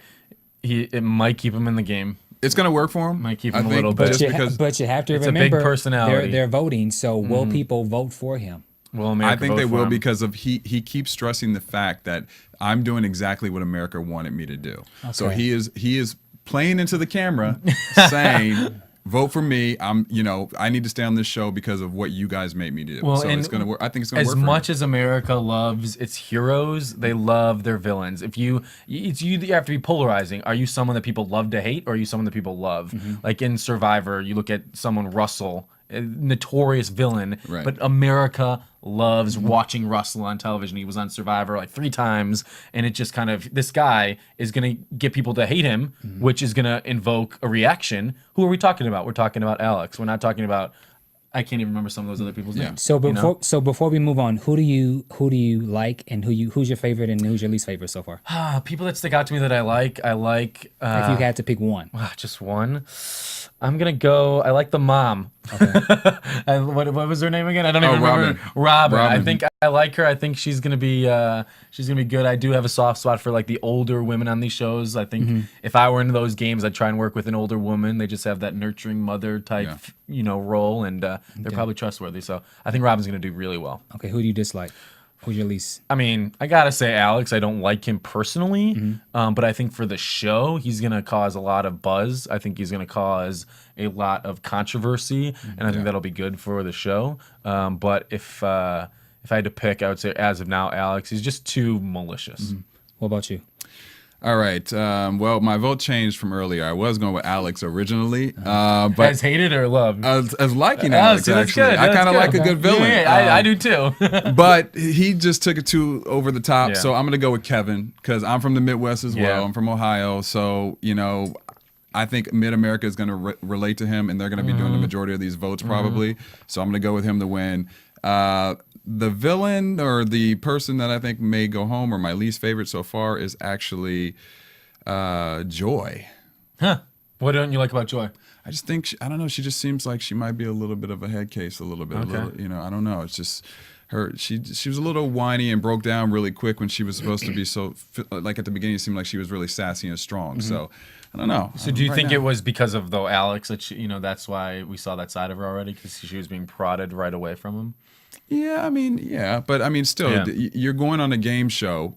Speaker 5: it might keep him in the game.
Speaker 6: It's going to work for him.
Speaker 5: Might keep
Speaker 6: I
Speaker 5: him a
Speaker 6: think,
Speaker 5: little bit.
Speaker 6: just
Speaker 4: But
Speaker 6: because
Speaker 4: you have to
Speaker 5: it's a big
Speaker 4: remember,
Speaker 5: personality.
Speaker 4: They're voting. So will people vote for him?
Speaker 5: Well,
Speaker 6: I
Speaker 5: America
Speaker 6: think
Speaker 5: vote
Speaker 6: they
Speaker 5: for
Speaker 6: will
Speaker 5: him.
Speaker 6: because of he keeps stressing the fact that I'm doing exactly what America wanted me to do. So
Speaker 4: Okay.
Speaker 6: he is playing into the camera saying, vote for me. I need to stay on this show because of what you guys made me do.
Speaker 5: Well,
Speaker 6: so
Speaker 5: and
Speaker 6: it's going to work. I think it's going to
Speaker 5: as
Speaker 6: work for
Speaker 5: much
Speaker 6: him.
Speaker 5: as America loves its heroes, they love their villains. If you have to be polarizing. Are you someone that people love to hate, or are you someone that people love?
Speaker 6: Mm-hmm.
Speaker 5: Like in Survivor, you look at someone Russell, a notorious villain,
Speaker 6: Right.
Speaker 5: but America loves watching Russell on television. He was on Survivor like 3 times, and it just kind of, this guy is going to get people to hate him, which is going to invoke a reaction. Who are we talking about? We're talking about Alex. We're not talking about, I can't even remember some of those other people's names.
Speaker 4: So
Speaker 5: you know?
Speaker 4: before we move on, who do you like, and who's your favorite, and who's your least favorite so far?
Speaker 5: People that stick out to me that I like,
Speaker 4: If you had to pick one.
Speaker 5: just one. I'm gonna go. I like the mom. And what was her name again? I don't even remember. Robin. I think I like her. I think she's gonna be good. I do have a soft spot for like the older women on these shows. I think if I were into those games, I'd try and work with an older woman. They just have that nurturing mother type, role, and they're probably trustworthy. So I think Robin's gonna do really well.
Speaker 4: Okay, who do you dislike? Who's your least?
Speaker 5: I mean, I gotta say Alex. I don't like him personally, but I think for the show, he's gonna cause a lot of buzz. I think he's gonna cause a lot of controversy, and I think that'll be good for the show. But if I had to pick, I would say as of now, Alex. He's just too malicious.
Speaker 4: What about you?
Speaker 6: All right. Well, my vote changed from earlier. I was going with Alex originally, but
Speaker 5: As hated or loved?
Speaker 6: as liking Alex,
Speaker 5: see, that's
Speaker 6: actually.
Speaker 5: good.
Speaker 6: I
Speaker 5: That's
Speaker 6: kind of
Speaker 5: good.
Speaker 6: like a good villain.
Speaker 5: Yeah, I do too.
Speaker 6: But he just took it too over the top.
Speaker 5: Yeah.
Speaker 6: So I'm going to go with Kevin because I'm from the Midwest as well.
Speaker 5: Yeah.
Speaker 6: I'm from Ohio. So, I think Mid-America is going to relate to him, and they're going to be doing the majority of these votes probably. So I'm going to go with him to win. The villain or the person that I think may go home, or my least favorite so far, is actually Joy.
Speaker 5: Huh. What don't you like about Joy?
Speaker 6: I just think I don't know. She just seems like she might be a little bit of a head case, a little bit.
Speaker 5: Okay.
Speaker 6: I don't know. It's just her. She was a little whiny and broke down really quick when she was supposed to be so. Like at the beginning, it seemed like she was really sassy and strong. So I don't know.
Speaker 5: So do you think it was because of though Alex that that's why we saw that side of her already, because she was being prodded right away from him?
Speaker 6: Yeah, but still,
Speaker 5: Yeah.
Speaker 6: you're going on a game show.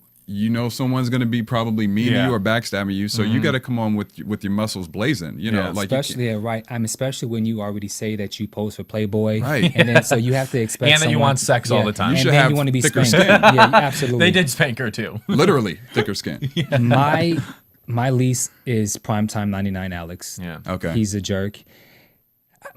Speaker 6: Someone's going to be probably mean to you or backstabbing you, so you got to come on with your muscles blazing.
Speaker 4: Especially right. Especially when you already say that you pose for Playboy,
Speaker 6: Right?
Speaker 4: And then so you have to expect
Speaker 5: And that you want sex all the time.
Speaker 6: You
Speaker 4: and
Speaker 6: should
Speaker 4: then
Speaker 6: have
Speaker 4: you want to be
Speaker 6: thicker
Speaker 4: spanked.
Speaker 6: skin.
Speaker 4: Yeah, absolutely.
Speaker 5: They did spank her too.
Speaker 6: Literally thicker skin.
Speaker 4: My least is Primetime 99 Alex.
Speaker 5: Yeah.
Speaker 6: Okay.
Speaker 4: He's a jerk.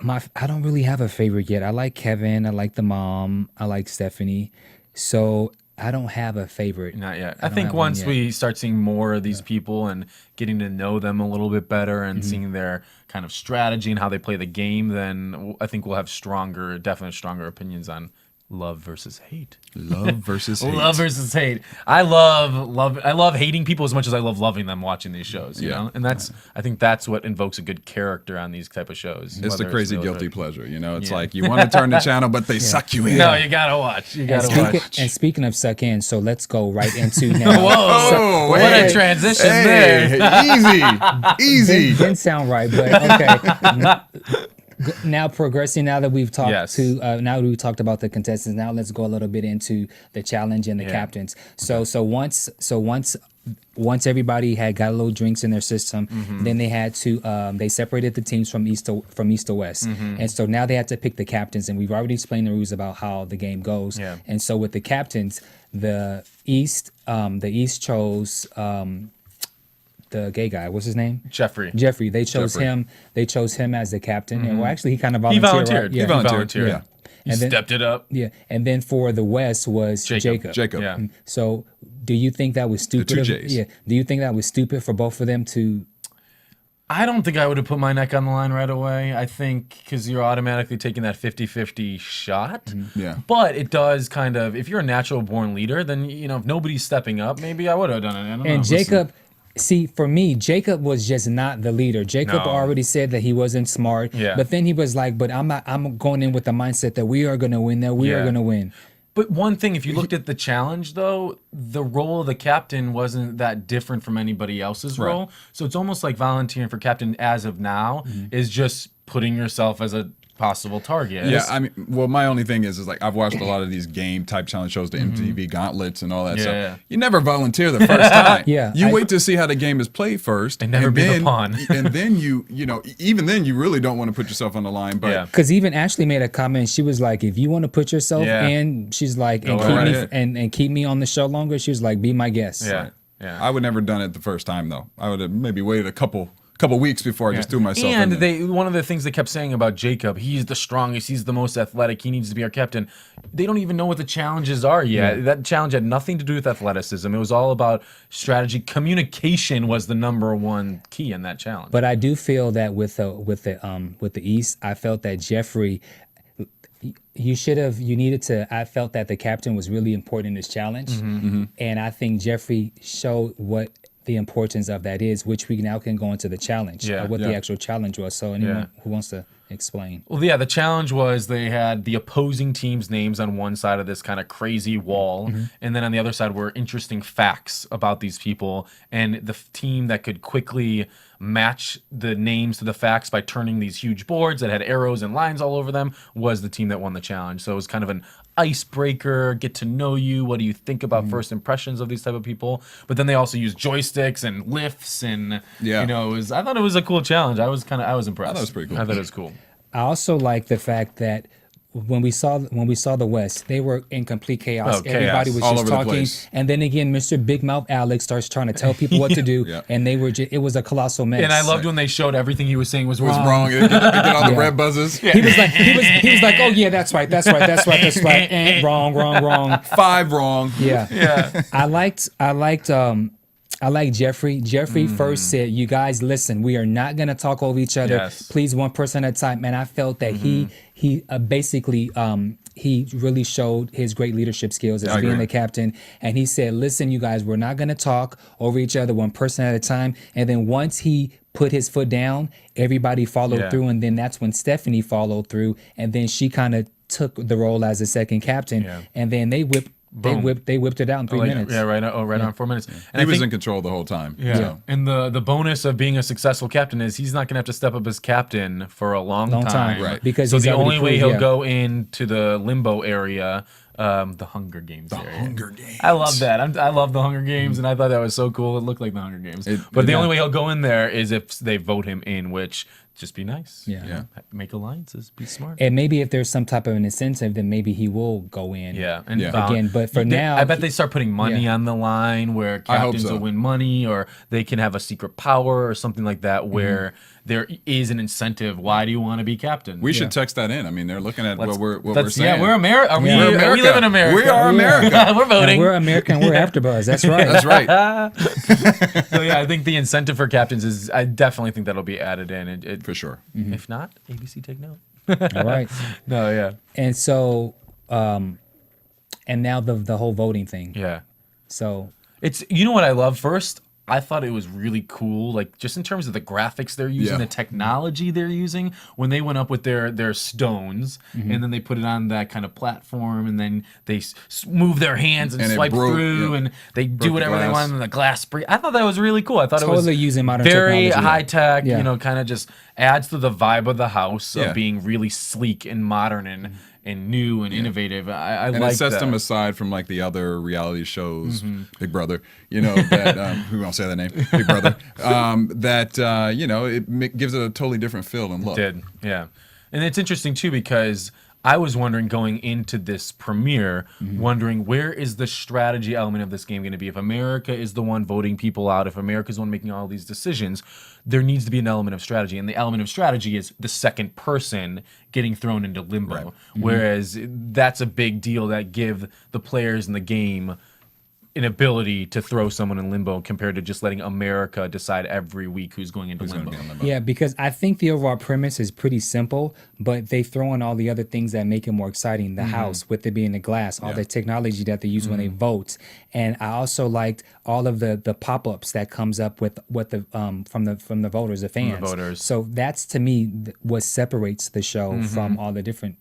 Speaker 4: I don't really have a favorite yet. I like Kevin. I like the mom. I like Stephanie. So I don't have a favorite.
Speaker 5: Not yet.
Speaker 4: I
Speaker 5: I
Speaker 4: don't
Speaker 5: think
Speaker 4: have one
Speaker 5: once
Speaker 4: yet.
Speaker 5: we start seeing more of these people and getting to know them a little bit better and seeing their kind of strategy and how they play the game, then I think we'll have definitely stronger opinions on love versus hate.
Speaker 6: Love versus hate.
Speaker 5: Love versus hate. I love hating people as much as I love loving them watching these shows. You know, and I think that's what invokes a good character on these type of shows.
Speaker 6: It's the
Speaker 5: whether
Speaker 6: crazy
Speaker 5: real or
Speaker 6: guilty
Speaker 5: fake.
Speaker 6: pleasure. It's
Speaker 5: Yeah.
Speaker 6: like you want to turn the channel, but they suck you in.
Speaker 5: No, you gotta watch. You gotta watch.
Speaker 4: And speaking of suck in, so let's go right into now.
Speaker 5: Whoa!
Speaker 6: Oh,
Speaker 5: what
Speaker 6: hey.
Speaker 5: a transition
Speaker 6: Hey,
Speaker 5: there.
Speaker 6: easy.
Speaker 4: Didn't sound right, but okay. Now progressing. Now that we've talked
Speaker 5: Yes.
Speaker 4: now that we've talked about the contestants, now let's go a little bit into the challenge and the captains. So once everybody had got a little drinks in their system, then they had to they separated the teams from east to west, and so now they had to pick the captains. And we've already explained the rules about how the game goes.
Speaker 5: Yeah.
Speaker 4: And so with the captains, the east chose the gay guy. What's his name?
Speaker 5: Jeffrey.
Speaker 4: They chose
Speaker 6: Jeffrey.
Speaker 4: him. They chose him as the captain. And well, actually, he kind of volunteered. Right?
Speaker 5: He volunteered.
Speaker 6: Yeah.
Speaker 5: He
Speaker 4: And then-
Speaker 5: stepped it up.
Speaker 4: Yeah. And then for the West was Jacob.
Speaker 6: Jacob.
Speaker 5: Yeah.
Speaker 4: So do you think that was stupid?
Speaker 6: two J's.
Speaker 4: Yeah. Do you think that was stupid for both of them to?
Speaker 5: I don't think I would have put my neck on the line right away. I think because you're automatically taking that 50-50 shot.
Speaker 6: Yeah.
Speaker 5: But it does kind of, if you're a natural born leader, then, if nobody's stepping up, maybe I would have done it. I don't know.
Speaker 4: And Jacob. See, for me, Jacob was just not the leader. Jacob
Speaker 5: No.
Speaker 4: already said that he wasn't smart.
Speaker 5: Yeah.
Speaker 4: But then he was like, "But I'm going in with the mindset that we are going to win. That we are
Speaker 5: Yeah.
Speaker 4: going to win."
Speaker 5: But one thing, if you looked at the challenge, though, the role of the captain wasn't that different from anybody else's
Speaker 6: Right.
Speaker 5: role. So it's almost like volunteering for captain as of now is just putting yourself as a possible target.
Speaker 6: Yeah, my only thing is like I've watched a lot of these game type challenge shows, the MTV Gauntlets and all that stuff.
Speaker 5: Yeah.
Speaker 6: You never volunteer the first time.
Speaker 4: Yeah,
Speaker 6: you wait to see how the game is played first,
Speaker 5: And never be the pawn.
Speaker 6: and then even then you really don't want to put yourself on the line. But
Speaker 5: Yeah.
Speaker 4: Because even Ashley made a comment. She was like, "If you want to put yourself
Speaker 5: Yeah.
Speaker 4: in," she's like, "and
Speaker 5: Go
Speaker 4: keep
Speaker 5: right
Speaker 4: me
Speaker 6: ahead.
Speaker 4: and keep me on the show longer." She was like, "Be my guest."
Speaker 5: Yeah. Yeah.
Speaker 6: I would never done it the first time though. I would have maybe waited a couple weeks before I just threw myself
Speaker 5: And
Speaker 6: in there.
Speaker 5: one of the things they kept saying about Jacob, he's the strongest, he's the most athletic, he needs to be our captain. They don't even know what the challenges are yet. That challenge had nothing to do with athleticism. It was all about strategy. Communication was the number one key in that challenge.
Speaker 4: But I do feel that with the East, I felt that Jeffrey. I felt that the captain was really important in this challenge, and I think Jeffrey showed what the importance of that is, which we now can go into the challenge, what the actual challenge was. So anyone who wants to explain.
Speaker 5: Well, yeah, the challenge was they had the opposing team's names on one side of this kind of crazy wall, and then on the other side were interesting facts about these people, and the team that could quickly match the names to the facts by turning these huge boards that had arrows and lines all over them was the team that won the challenge. So it was kind of an icebreaker, get to know you, what do you think about first impressions of these type of people. But then they also used joysticks and lifts, and I thought it was a cool challenge. I was impressed.
Speaker 6: I thought it was pretty cool.
Speaker 5: I thought it was cool.
Speaker 4: I also like the fact that when we saw the West, they were in complete chaos.
Speaker 5: Oh, chaos.
Speaker 4: Everybody was
Speaker 6: All
Speaker 4: just
Speaker 6: over the
Speaker 4: talking,
Speaker 6: place.
Speaker 4: and then again, Mr. Big Mouth Alex starts trying to tell people what to do,
Speaker 6: Yeah.
Speaker 4: and they were it was a colossal mess.
Speaker 5: And I loved when they showed everything he was saying was
Speaker 6: What's
Speaker 5: wrong.
Speaker 6: wrong? They get all the
Speaker 4: Yeah.
Speaker 6: red buzzes.
Speaker 4: He was like, he was like, oh yeah, that's right. Wrong.
Speaker 6: Five wrong.
Speaker 4: Yeah.
Speaker 5: Yeah.
Speaker 4: I like Jeffrey. Jeffrey first said, "You guys listen. We are not going to talk over each other.
Speaker 5: Yes.
Speaker 4: Please, one person at a time." And I felt that he basically he really showed his great leadership skills as
Speaker 6: I
Speaker 4: being
Speaker 6: agree.
Speaker 4: the captain. And he said, "Listen, you guys, we're not going to talk over each other, one person at a time." And then once he put his foot down, everybody followed
Speaker 5: Yeah.
Speaker 4: through. And then that's when Stephanie followed through. And then she kind of took the role as a second captain.
Speaker 5: Yeah.
Speaker 4: And then they whipped it out in 3 minutes.
Speaker 5: Yeah, right on 4 minutes. And
Speaker 6: He
Speaker 5: I
Speaker 6: was
Speaker 5: think,
Speaker 6: in control the whole time.
Speaker 5: Yeah.
Speaker 6: So.
Speaker 5: And the bonus of being a successful captain is he's not going to have to step up as captain for a long time.
Speaker 6: Right.
Speaker 4: Because
Speaker 5: so
Speaker 4: he's
Speaker 5: the
Speaker 4: already
Speaker 5: only way
Speaker 4: proved,
Speaker 5: he'll
Speaker 4: yeah.
Speaker 5: go into the limbo area, the Hunger Games area.
Speaker 6: Hunger Games.
Speaker 5: I love that. I love the Hunger Games, and I thought that was so cool. It looked like the Hunger Games. But the only way he'll go in there is if they vote him in, which just be nice.
Speaker 4: Yeah.
Speaker 6: Yeah.
Speaker 5: Make alliances. Be smart.
Speaker 4: And maybe if there's some type of an incentive, then maybe he will go in.
Speaker 5: Yeah, and
Speaker 6: Yeah.
Speaker 4: Again, but for now,
Speaker 5: I bet they start putting money
Speaker 4: yeah.
Speaker 5: on the line where
Speaker 6: I hope
Speaker 5: captains
Speaker 6: so.
Speaker 5: will win money, or they can have a secret power or something like that, where there is an incentive. Why do you want to be captain?
Speaker 6: We should text that in. I mean, they're looking at what we're
Speaker 5: Let's-
Speaker 6: saying.
Speaker 5: Yeah, we're America. Are we,
Speaker 4: Yeah.
Speaker 6: We're
Speaker 5: are we live in America?
Speaker 6: We are America.
Speaker 5: We're
Speaker 4: And
Speaker 5: voting.
Speaker 4: we're American. We're AfterBuzz. That's right.
Speaker 6: That's right.
Speaker 5: So yeah, I think the incentive for captains is. I definitely think that'll be added in.
Speaker 6: For sure.
Speaker 5: If not, ABC take note.
Speaker 4: All right.
Speaker 5: No, yeah,
Speaker 4: And so, and now the whole voting thing.
Speaker 5: yeah.
Speaker 4: So
Speaker 5: It's what I love first. I thought it was really cool, like just in terms of the graphics they're using,
Speaker 6: Yeah.
Speaker 5: the technology they're using. When they went up with their stones, and then they put it on that kind of platform, and then they move their hands and
Speaker 6: And it
Speaker 5: swipe
Speaker 6: broke,
Speaker 5: through,
Speaker 6: yeah.
Speaker 5: and they do
Speaker 6: the
Speaker 5: whatever they
Speaker 6: glass.
Speaker 5: want, and the glass break. I thought that was really cool. I thought it was
Speaker 4: Totally using modern
Speaker 5: very
Speaker 4: technology.
Speaker 5: high tech.
Speaker 4: Yeah.
Speaker 5: Kind of just adds to the vibe of the house
Speaker 6: Yeah.
Speaker 5: of being really sleek and modern and new and innovative. I
Speaker 6: And
Speaker 5: like
Speaker 6: it sets
Speaker 5: that.
Speaker 6: them aside from like the other reality shows, Big Brother, that we won't say that name, Big Brother, it gives it a totally different feel and look.
Speaker 5: Did, yeah. And it's interesting too because I was wondering going into this premiere, wondering where is the strategy element of this game going to be? If America is the one voting people out, if America is the one making all these decisions, there needs to be an element of strategy. And the element of strategy is the second person getting thrown into limbo.
Speaker 6: Right.
Speaker 5: Whereas that's a big deal that give the players in the game an ability to throw someone in limbo compared to just letting America decide every week who's going into
Speaker 6: Gonna
Speaker 5: limbo.
Speaker 6: be on limbo.
Speaker 4: yeah, because I think the overall premise is pretty simple, but they throw in all the other things that make it more exciting. The house, with it being the glass, all the technology that they use when they vote, and I also liked all of the pop-ups that comes up with what the from the voters, the fans.
Speaker 5: voters.
Speaker 4: So that's to me what separates the show from all the different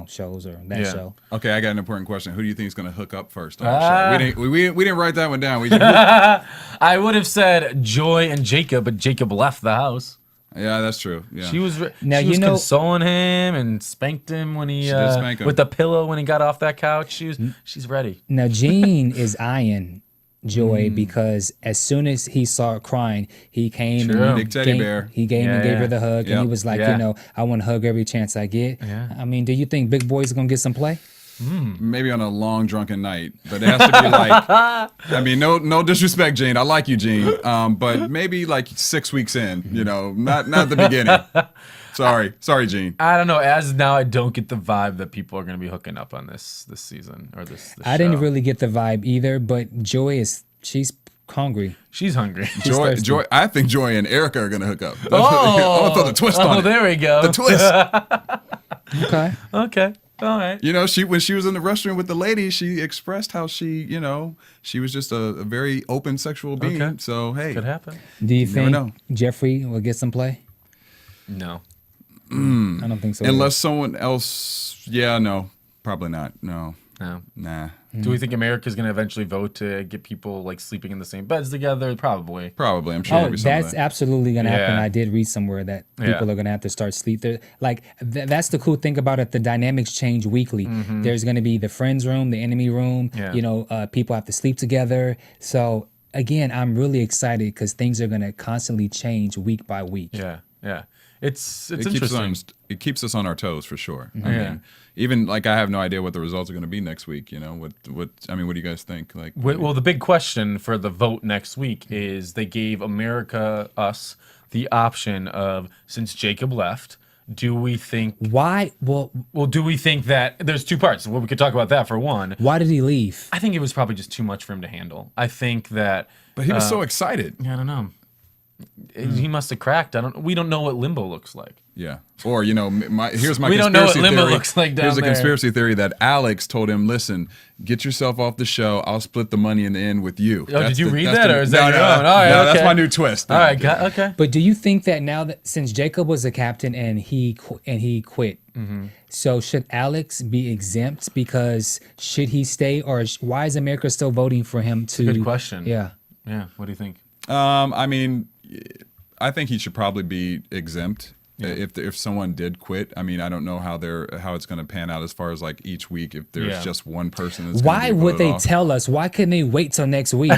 Speaker 4: shows or that
Speaker 5: Yeah.
Speaker 4: show.
Speaker 6: Okay, I got an important question. Who do you think is going to hook up first on the show? We didn't write that one down.
Speaker 5: I would have said Joy and Jacob, but Jacob left the house.
Speaker 6: Yeah, that's true. Yeah.
Speaker 5: She was
Speaker 4: Now,
Speaker 5: she was
Speaker 4: you know-
Speaker 5: consoling him and spanked him when he
Speaker 6: She did spank him.
Speaker 5: with the pillow when he got off that couch. She's ready.
Speaker 4: Now Gene is eyeing Joy because as soon as he saw her crying, he came
Speaker 5: True.
Speaker 4: and
Speaker 6: Big teddy bear.
Speaker 4: He came and
Speaker 5: Yeah,
Speaker 4: gave her
Speaker 5: yeah.
Speaker 4: the hug, and he
Speaker 6: Yep.
Speaker 4: was like,
Speaker 5: Yeah.
Speaker 4: I want to hug every chance I get.
Speaker 5: Yeah.
Speaker 4: I mean, do you think Big Boy's gonna get some play?
Speaker 6: Maybe on a long drunken night, but it has to be like. I mean, no disrespect, Gene. I like you, Gene. But maybe like 6 weeks in. Not the beginning. Sorry, Gene.
Speaker 5: I don't know. As now, I don't get the vibe that people are going to be hooking up on this season or this
Speaker 4: I didn't
Speaker 5: show.
Speaker 4: really get the vibe either, but Joy she's hungry.
Speaker 5: She's hungry.
Speaker 4: thirsty.
Speaker 6: Joy. I think Joy and Erica are going to hook up.
Speaker 5: Oh,
Speaker 6: I'm gonna throw the twist on it.
Speaker 5: there we go.
Speaker 6: The twist.
Speaker 4: Okay.
Speaker 5: Okay. All right.
Speaker 6: When she was in the restroom with the lady, she expressed how she was just a very open sexual being.
Speaker 5: Okay.
Speaker 6: So hey,
Speaker 5: Could happen.
Speaker 4: Do you
Speaker 6: never
Speaker 4: think
Speaker 6: know.
Speaker 4: Jeffrey will get some play?
Speaker 5: No.
Speaker 4: I don't think so.
Speaker 6: unless someone else, no, probably not. No,
Speaker 5: No.
Speaker 6: nah,
Speaker 5: Do we think America's going to eventually vote to get people like sleeping in the same beds together? Probably.
Speaker 6: probably. I'm sure
Speaker 4: Oh,
Speaker 6: there'll be some of
Speaker 4: that's
Speaker 6: that.
Speaker 4: absolutely gonna happen.
Speaker 5: Yeah.
Speaker 4: I did read somewhere that people
Speaker 5: Yeah.
Speaker 4: are gonna have to start sleep. That's the cool thing about it. The dynamics change weekly. There's gonna be the friends room, the enemy room.
Speaker 5: Yeah.
Speaker 4: People have to sleep together. So again, I'm really excited because things are gonna constantly change week by week.
Speaker 5: Yeah. Yeah. It's
Speaker 6: It
Speaker 5: interesting.
Speaker 6: it keeps us on our toes for sure. I mean, even like I have no idea what the results are going to be next week. You know, what do you guys think? Like,
Speaker 5: Well, the big question for the vote next week is they gave us the option of, since Jacob left, do we think
Speaker 4: Why? Well,
Speaker 5: do we think that there's two parts? Well, we could talk about that for one.
Speaker 4: why did he leave?
Speaker 5: I think it was probably just too much for him to handle. I think that
Speaker 6: but he was so excited.
Speaker 5: I don't know. He must have cracked. We don't know what limbo looks like.
Speaker 6: Yeah. Or, you know, here's my
Speaker 5: We don't know what
Speaker 6: conspiracy
Speaker 5: limbo
Speaker 6: theory.
Speaker 5: looks like down
Speaker 6: Here's a
Speaker 5: there.
Speaker 6: conspiracy theory that Alex told him, listen, get yourself off the show. I'll split the money in the end with you.
Speaker 5: Oh, did you read that, or is that your own?
Speaker 6: No,
Speaker 5: All right,
Speaker 6: that's
Speaker 5: okay.
Speaker 6: my new twist.
Speaker 5: All right, okay.
Speaker 4: But do you think that now that since Jacob was the captain and he quit, so should Alex be exempt? Because should he stay, or why is America still voting for him to?
Speaker 5: Good question.
Speaker 4: Yeah.
Speaker 5: Yeah. What do you think?
Speaker 6: I mean, I think he should probably be exempt. If someone did quit, I mean, I don't know how it's going to pan out as far as like each week if there's just one person. That's
Speaker 4: Why would they
Speaker 6: off.
Speaker 4: tell us? Why couldn't they wait till next week?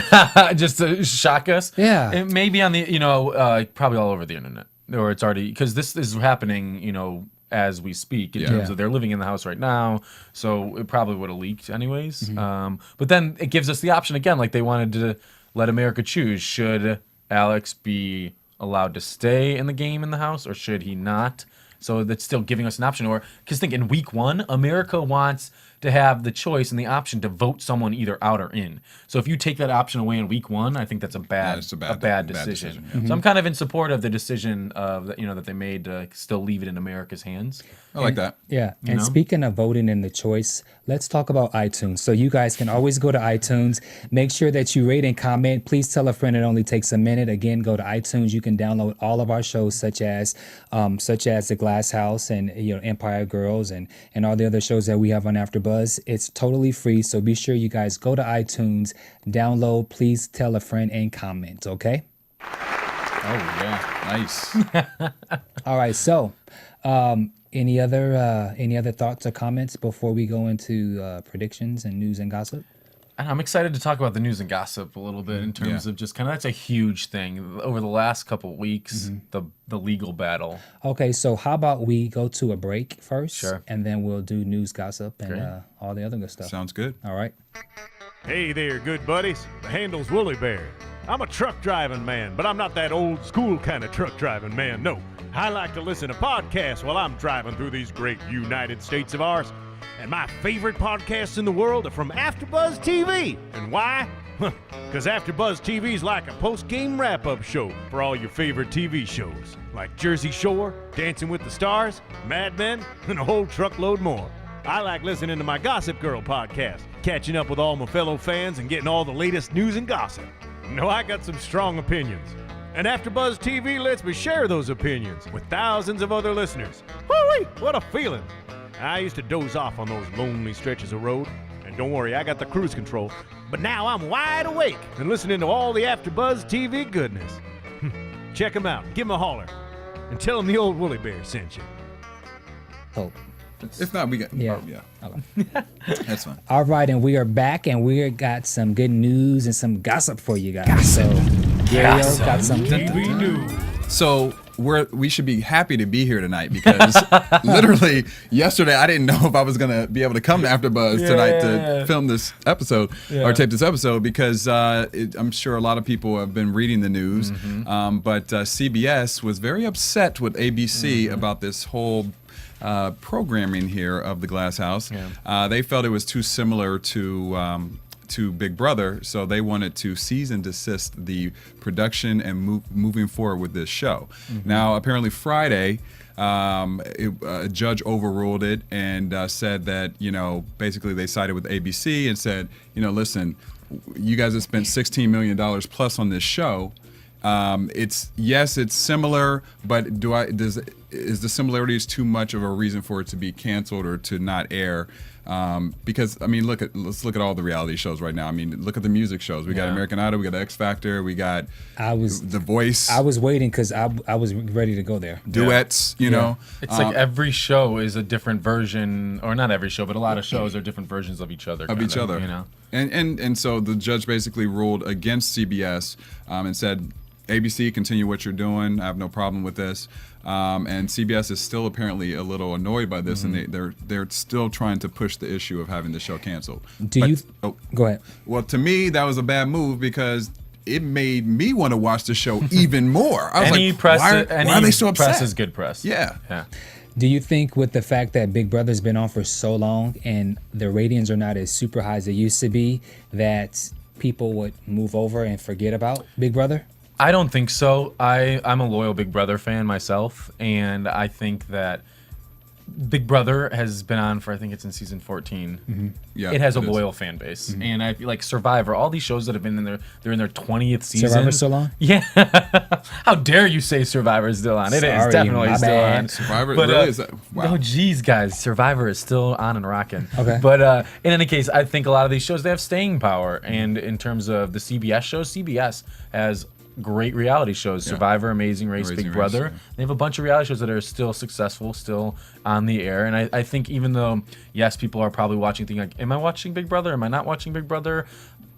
Speaker 5: Just to shock us?
Speaker 4: Yeah.
Speaker 5: It may be on the, probably all over the internet, or it's already, because this is happening, as we speak, in terms of they're living in the house right now, so it probably would have leaked anyways. But then it gives us the option again, like they wanted to let America choose. Should Alex be allowed to stay in the game in the house, or should he not? So that's still giving us an option. Or because think in week 1, America wants to have the choice and the option to vote someone either out or in. So if you take that option away in week 1, I think that's a bad decision.
Speaker 6: Yeah.
Speaker 5: So I'm kind of in support of the decision of that they made to still leave it in America's hands.
Speaker 6: I like that.
Speaker 4: Yeah. And
Speaker 5: know?
Speaker 4: speaking of voting and the choice, let's talk about iTunes. So you guys can always go to iTunes. Make sure that you rate and comment. Please tell a friend. It only takes a minute. Again, go to iTunes. You can download all of our shows, such as The Glass House and Empire Girls and all the other shows that we have on AfterBuzz. It's totally free. So be sure you guys go to iTunes, download. Please tell a friend and comment. Okay.
Speaker 6: Oh yeah, nice.
Speaker 4: All right. So. Any other thoughts or comments before we go into predictions and news and gossip?
Speaker 5: I'm excited to talk about the news and gossip a little bit in terms of just kind of that's a huge thing over the last couple of weeks, the legal battle.
Speaker 4: Okay, so how about we go to a break first,
Speaker 5: Sure.
Speaker 4: and then we'll do news, gossip, and all the other good stuff.
Speaker 6: Sounds good.
Speaker 4: All right.
Speaker 1: Hey there, good buddies. The handle's Wooly Bear. I'm a truck driving man, but I'm not that old school kind of truck driving man, no. I like to listen to podcasts while I'm driving through these great United States of ours. And my favorite podcasts in the world are from AfterBuzz TV. And why? Because AfterBuzz TV is like a post-game wrap-up show for all your favorite TV shows, like Jersey Shore, Dancing with the Stars, Mad Men, and a whole truckload more. I like listening to my Gossip Girl podcast, catching up with all my fellow fans and getting all the latest news and gossip. No, I got some strong opinions. And AfterBuzz TV lets me share those opinions with thousands of other listeners. Woo-wee, what a feeling. I used to doze off on those lonely stretches of road. And don't worry, I got the cruise control. But now I'm wide awake and listening to all the AfterBuzz TV goodness. Check them out, give them a holler, and tell them the old Woolly Bear sent you.
Speaker 4: Oh.
Speaker 6: If not, we got.
Speaker 4: Yeah.
Speaker 6: Oh, yeah.
Speaker 4: Okay.
Speaker 6: That's fine.
Speaker 4: All right, and we are back, and we got some good news and some gossip for you guys. So, Derrial got some
Speaker 1: TV news.
Speaker 6: So we should be happy to be here tonight because literally yesterday I didn't know if I was gonna be able to come to AfterBuzz tonight to film this episode or tape this episode because I'm sure a lot of people have been reading the news, but CBS was very upset with ABC about this whole programming here of the Glass House. They felt it was too similar to Big Brother, so they wanted to cease and desist the production and moving forward with this show. Now, apparently Friday, a judge overruled it and said that, basically they sided with ABC and said, listen, you guys have spent $16 million plus on this show. It's similar, but is the similarities too much of a reason for it to be canceled or to not air? Because I mean, let's look at all the reality shows right now. I mean, look at the music shows. We got American Idol, we got X Factor, we got The Voice.
Speaker 4: I was waiting because I was ready to go there.
Speaker 6: Duets, you know.
Speaker 5: It's like every show is a different version, or not every show, but a lot of shows are different versions of each other.
Speaker 6: And so the judge basically ruled against CBS and said, ABC, continue what you're doing. I have no problem with this. And CBS is still apparently a little annoyed by this, and they're still trying to push the issue of having the show canceled.
Speaker 4: Go ahead.
Speaker 6: Well, to me, that was a bad move because it made me want to watch the show even more. I was why are they so upset?
Speaker 5: Press is good press.
Speaker 6: Yeah.
Speaker 4: Do you think with the fact that Big Brother's been on for so long and the ratings are not as super high as they used to be, that people would move over and forget about Big Brother?
Speaker 5: I don't think so. I'm a loyal Big Brother fan myself, and I think that Big Brother has been on for, I think it's in season 14.
Speaker 6: Yeah,
Speaker 5: it has a loyal fan base, and I feel like Survivor, all these shows that have been in they're in their 20th season.
Speaker 4: Survivor's still on?
Speaker 5: Yeah. How dare you say Survivor is still on? It is definitely still on.
Speaker 6: Survivor really is that? Wow.
Speaker 5: Oh, geez, guys, Survivor is still on and rocking.
Speaker 4: Okay.
Speaker 5: But in any case, I think a lot of these shows, they have staying power, and in terms of the CBS shows, CBS has great reality shows. Survivor, Amazing Race, Big Brother. They have a bunch of reality shows that are still successful, still on the air. And I think even though, yes, people are probably watching thinking like, am I watching Big Brother? Am I not watching Big Brother?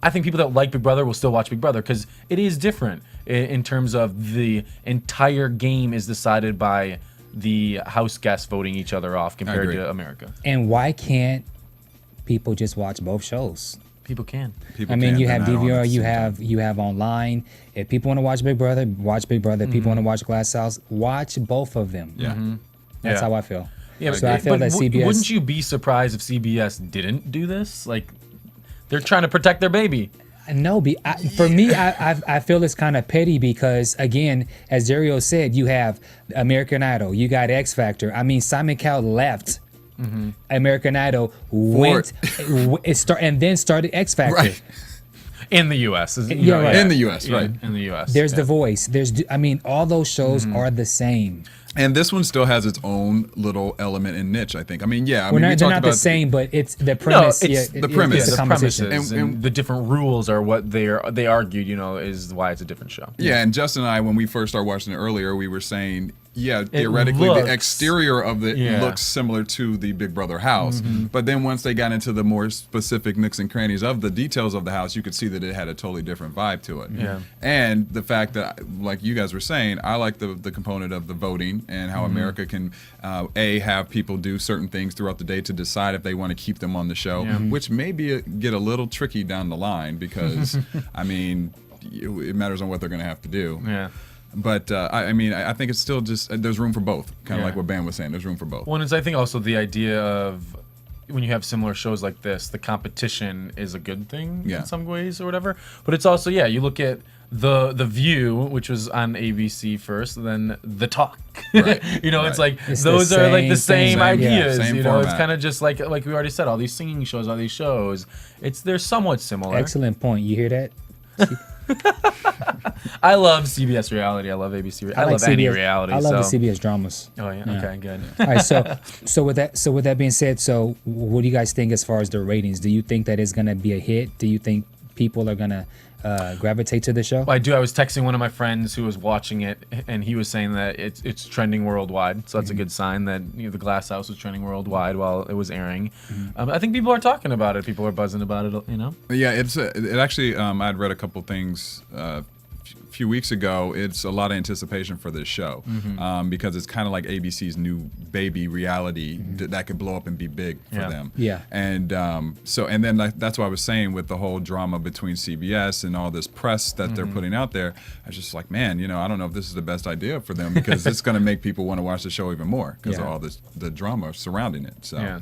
Speaker 5: I think people that like Big Brother will still watch Big Brother because it is different in terms of the entire game is decided by the house guests voting each other off compared to America.
Speaker 4: And why can't people just watch both shows?
Speaker 5: People can.
Speaker 4: I mean, you have DVR, you have online. If people want to watch Big Brother, watch Big Brother. If people want to watch Glass House, watch both of them.
Speaker 6: Yeah.
Speaker 4: That's how I feel.
Speaker 5: Yeah,
Speaker 4: so I feel that CBS.
Speaker 5: Wouldn't you be surprised if CBS didn't do this? Like, they're trying to protect their baby.
Speaker 4: No, for me, I feel it's kind of petty because, again, as Derrial said, you have American Idol, you got X Factor. I mean, Simon Cowell left American Idol, and then started X Factor.
Speaker 6: Right.
Speaker 5: In the U.S.
Speaker 6: In the U.S., right.
Speaker 5: In the U.S.
Speaker 4: There's The Voice. All those shows are the same.
Speaker 6: And this one still has its own little element and niche, I think. I mean, yeah.
Speaker 4: They're not the same, but it's the premise.
Speaker 5: No, it's
Speaker 6: the premise.
Speaker 5: The premises and the different rules are what they argued, is why it's a different show.
Speaker 6: Yeah, and Justin and I, when we first started watching it earlier, we were saying, theoretically, the exterior of it looks similar to the Big Brother house. But then once they got into the more specific nooks and crannies of the details of the house, you could see that it had a totally different vibe to it.
Speaker 5: Yeah.
Speaker 6: And the fact that, like you guys were saying, I like the component of the voting and how America can, have people do certain things throughout the day to decide if they want to keep them on the show, which may get a little tricky down the line because, I mean, it matters on what they're going to have to do.
Speaker 5: Yeah.
Speaker 6: But I think it's still just there's room for both. Kind of like what Bamm was saying. There's room for both.
Speaker 5: One is I think also the idea of when you have similar shows like this, the competition is a good thing in some ways or whatever. But it's also you look at the View, which was on ABC first, then The Talk.
Speaker 6: Right.
Speaker 5: It's like those are like the same ideas.
Speaker 6: Same
Speaker 5: it's
Speaker 6: format.
Speaker 5: kind of just like we already said, all these singing shows, all these shows. They're somewhat similar.
Speaker 4: Excellent point. You hear that?
Speaker 5: I love CBS reality. I love ABC. I love any reality.
Speaker 4: I love the CBS dramas.
Speaker 5: Oh yeah. Okay, good.
Speaker 4: All right. So with that being said, so what do you guys think as far as the ratings? Do you think that is going to be a hit? Do you think people are going to gravitate to the show?
Speaker 5: I do. I was texting one of my friends who was watching it, and he was saying that it's trending worldwide. So that's a good sign that the Glass House was trending worldwide while it was airing. I think people are talking about it. People are buzzing about it.
Speaker 6: Yeah, it actually. I'd read a couple things a few weeks ago. It's a lot of anticipation for this show because it's kind of like ABC's new baby reality that could blow up and be big for them.
Speaker 4: Yeah.
Speaker 6: And then that's what I was saying with the whole drama between CBS and all this press that they're putting out there. I was just like, man, I don't know if this is the best idea for them because it's going to make people want to watch the show even more because of all the drama surrounding it. So.
Speaker 5: Yeah.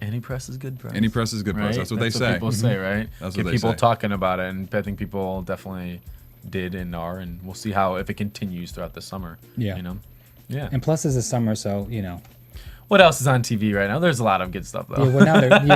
Speaker 5: Any press is good press.
Speaker 6: Any press is good press. That's what they say.
Speaker 5: People say, right?
Speaker 6: That's
Speaker 5: Get
Speaker 6: what they
Speaker 5: people
Speaker 6: say.
Speaker 5: talking about it, and I think people definitely did and are, and we'll see if it continues throughout the summer.
Speaker 4: Yeah.
Speaker 5: Yeah.
Speaker 4: And plus, it's the summer, so
Speaker 5: What else is on TV right now? There's a lot of good stuff though.
Speaker 4: Yeah, well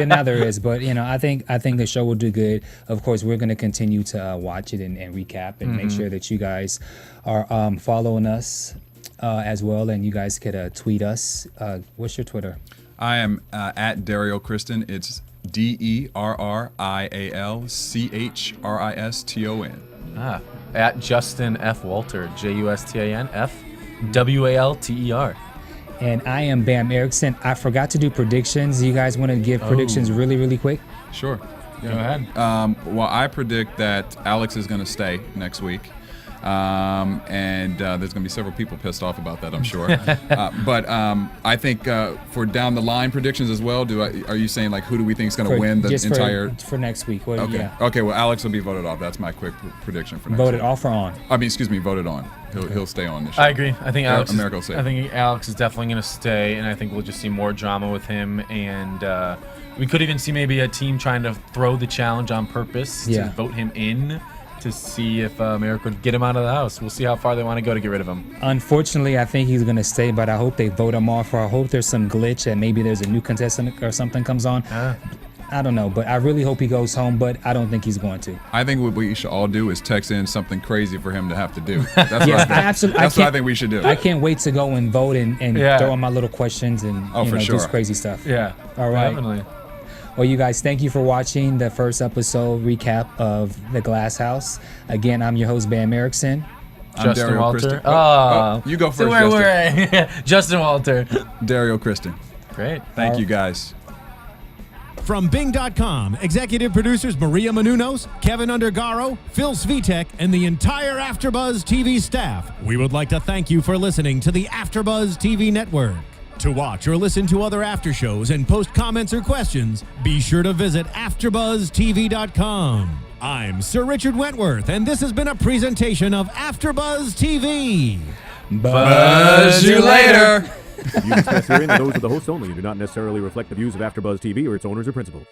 Speaker 4: now there is, but I think the show will do good. Of course, we're going to continue to watch it and recap and make sure that you guys are following us as well, and you guys could tweet us. What's your Twitter?
Speaker 6: I am at Derrial Christon. It's DerrialChriston.
Speaker 5: At Justin F. Walter, Justin F. Walter.
Speaker 4: And I am Bamm Ericsen. I forgot to do predictions. You guys want to give predictions really, really quick?
Speaker 6: Sure.
Speaker 5: Go ahead.
Speaker 6: Well, I predict that Alex is going to stay next week. and there's going to be several people pissed off about that, I'm sure. But I think for down the line predictions as well, are you saying like who do we think is going to win the entire
Speaker 4: for next week? Well,
Speaker 6: okay.
Speaker 4: Yeah.
Speaker 6: Okay. Well, Alex will be voted off. That's my quick prediction for next
Speaker 4: Voted
Speaker 6: week.
Speaker 4: off or on?
Speaker 6: I mean, excuse me, voted on. He'll stay on this show.
Speaker 5: I agree. I think Alex.
Speaker 6: America will stay.
Speaker 5: I think Alex is definitely going to stay, and I think we'll just see more drama with him. And we could even see maybe a team trying to throw the challenge on purpose to vote him in to see if America would get him out of the house. We'll see how far they want to go to get rid of him.
Speaker 4: Unfortunately, I think he's going to stay, but I hope they vote him off, or I hope there's some glitch and maybe there's a new contestant or something comes on. I don't know, but I really hope he goes home, but I don't think he's going to.
Speaker 6: I think what we should all do is text in something crazy for him to have to do. That's
Speaker 4: Yes, absolutely.
Speaker 6: That's what I think we should do.
Speaker 4: I can't wait to go and vote and throw in my little questions and do crazy stuff.
Speaker 5: Yeah.
Speaker 4: All right.
Speaker 5: Definitely.
Speaker 4: Well, you guys, thank you for watching the first episode recap of The Glass House. Again, I'm your host, Bamm Ericsen.
Speaker 5: Justin
Speaker 6: Derrial
Speaker 5: Walter.
Speaker 6: Christon. You go first,
Speaker 5: so
Speaker 6: Justin.
Speaker 5: Justin Walter.
Speaker 6: Derrial Christon.
Speaker 5: Great.
Speaker 6: Thank you, guys.
Speaker 3: From Bing.com, executive producers Maria Menounos, Kevin Undergaro, Phil Svitek, and the entire AfterBuzz TV staff, we would like to thank you for listening to the AfterBuzz TV network. To watch or listen to other after shows and post comments or questions, be sure to visit AfterBuzzTV.com. I'm Sir Richard Wentworth, and this has been a presentation of AfterBuzz TV.
Speaker 6: Buzz you later.
Speaker 1: Views expressed herein are those of the hosts only and do not necessarily reflect the views of AfterBuzz TV or its owners or principals.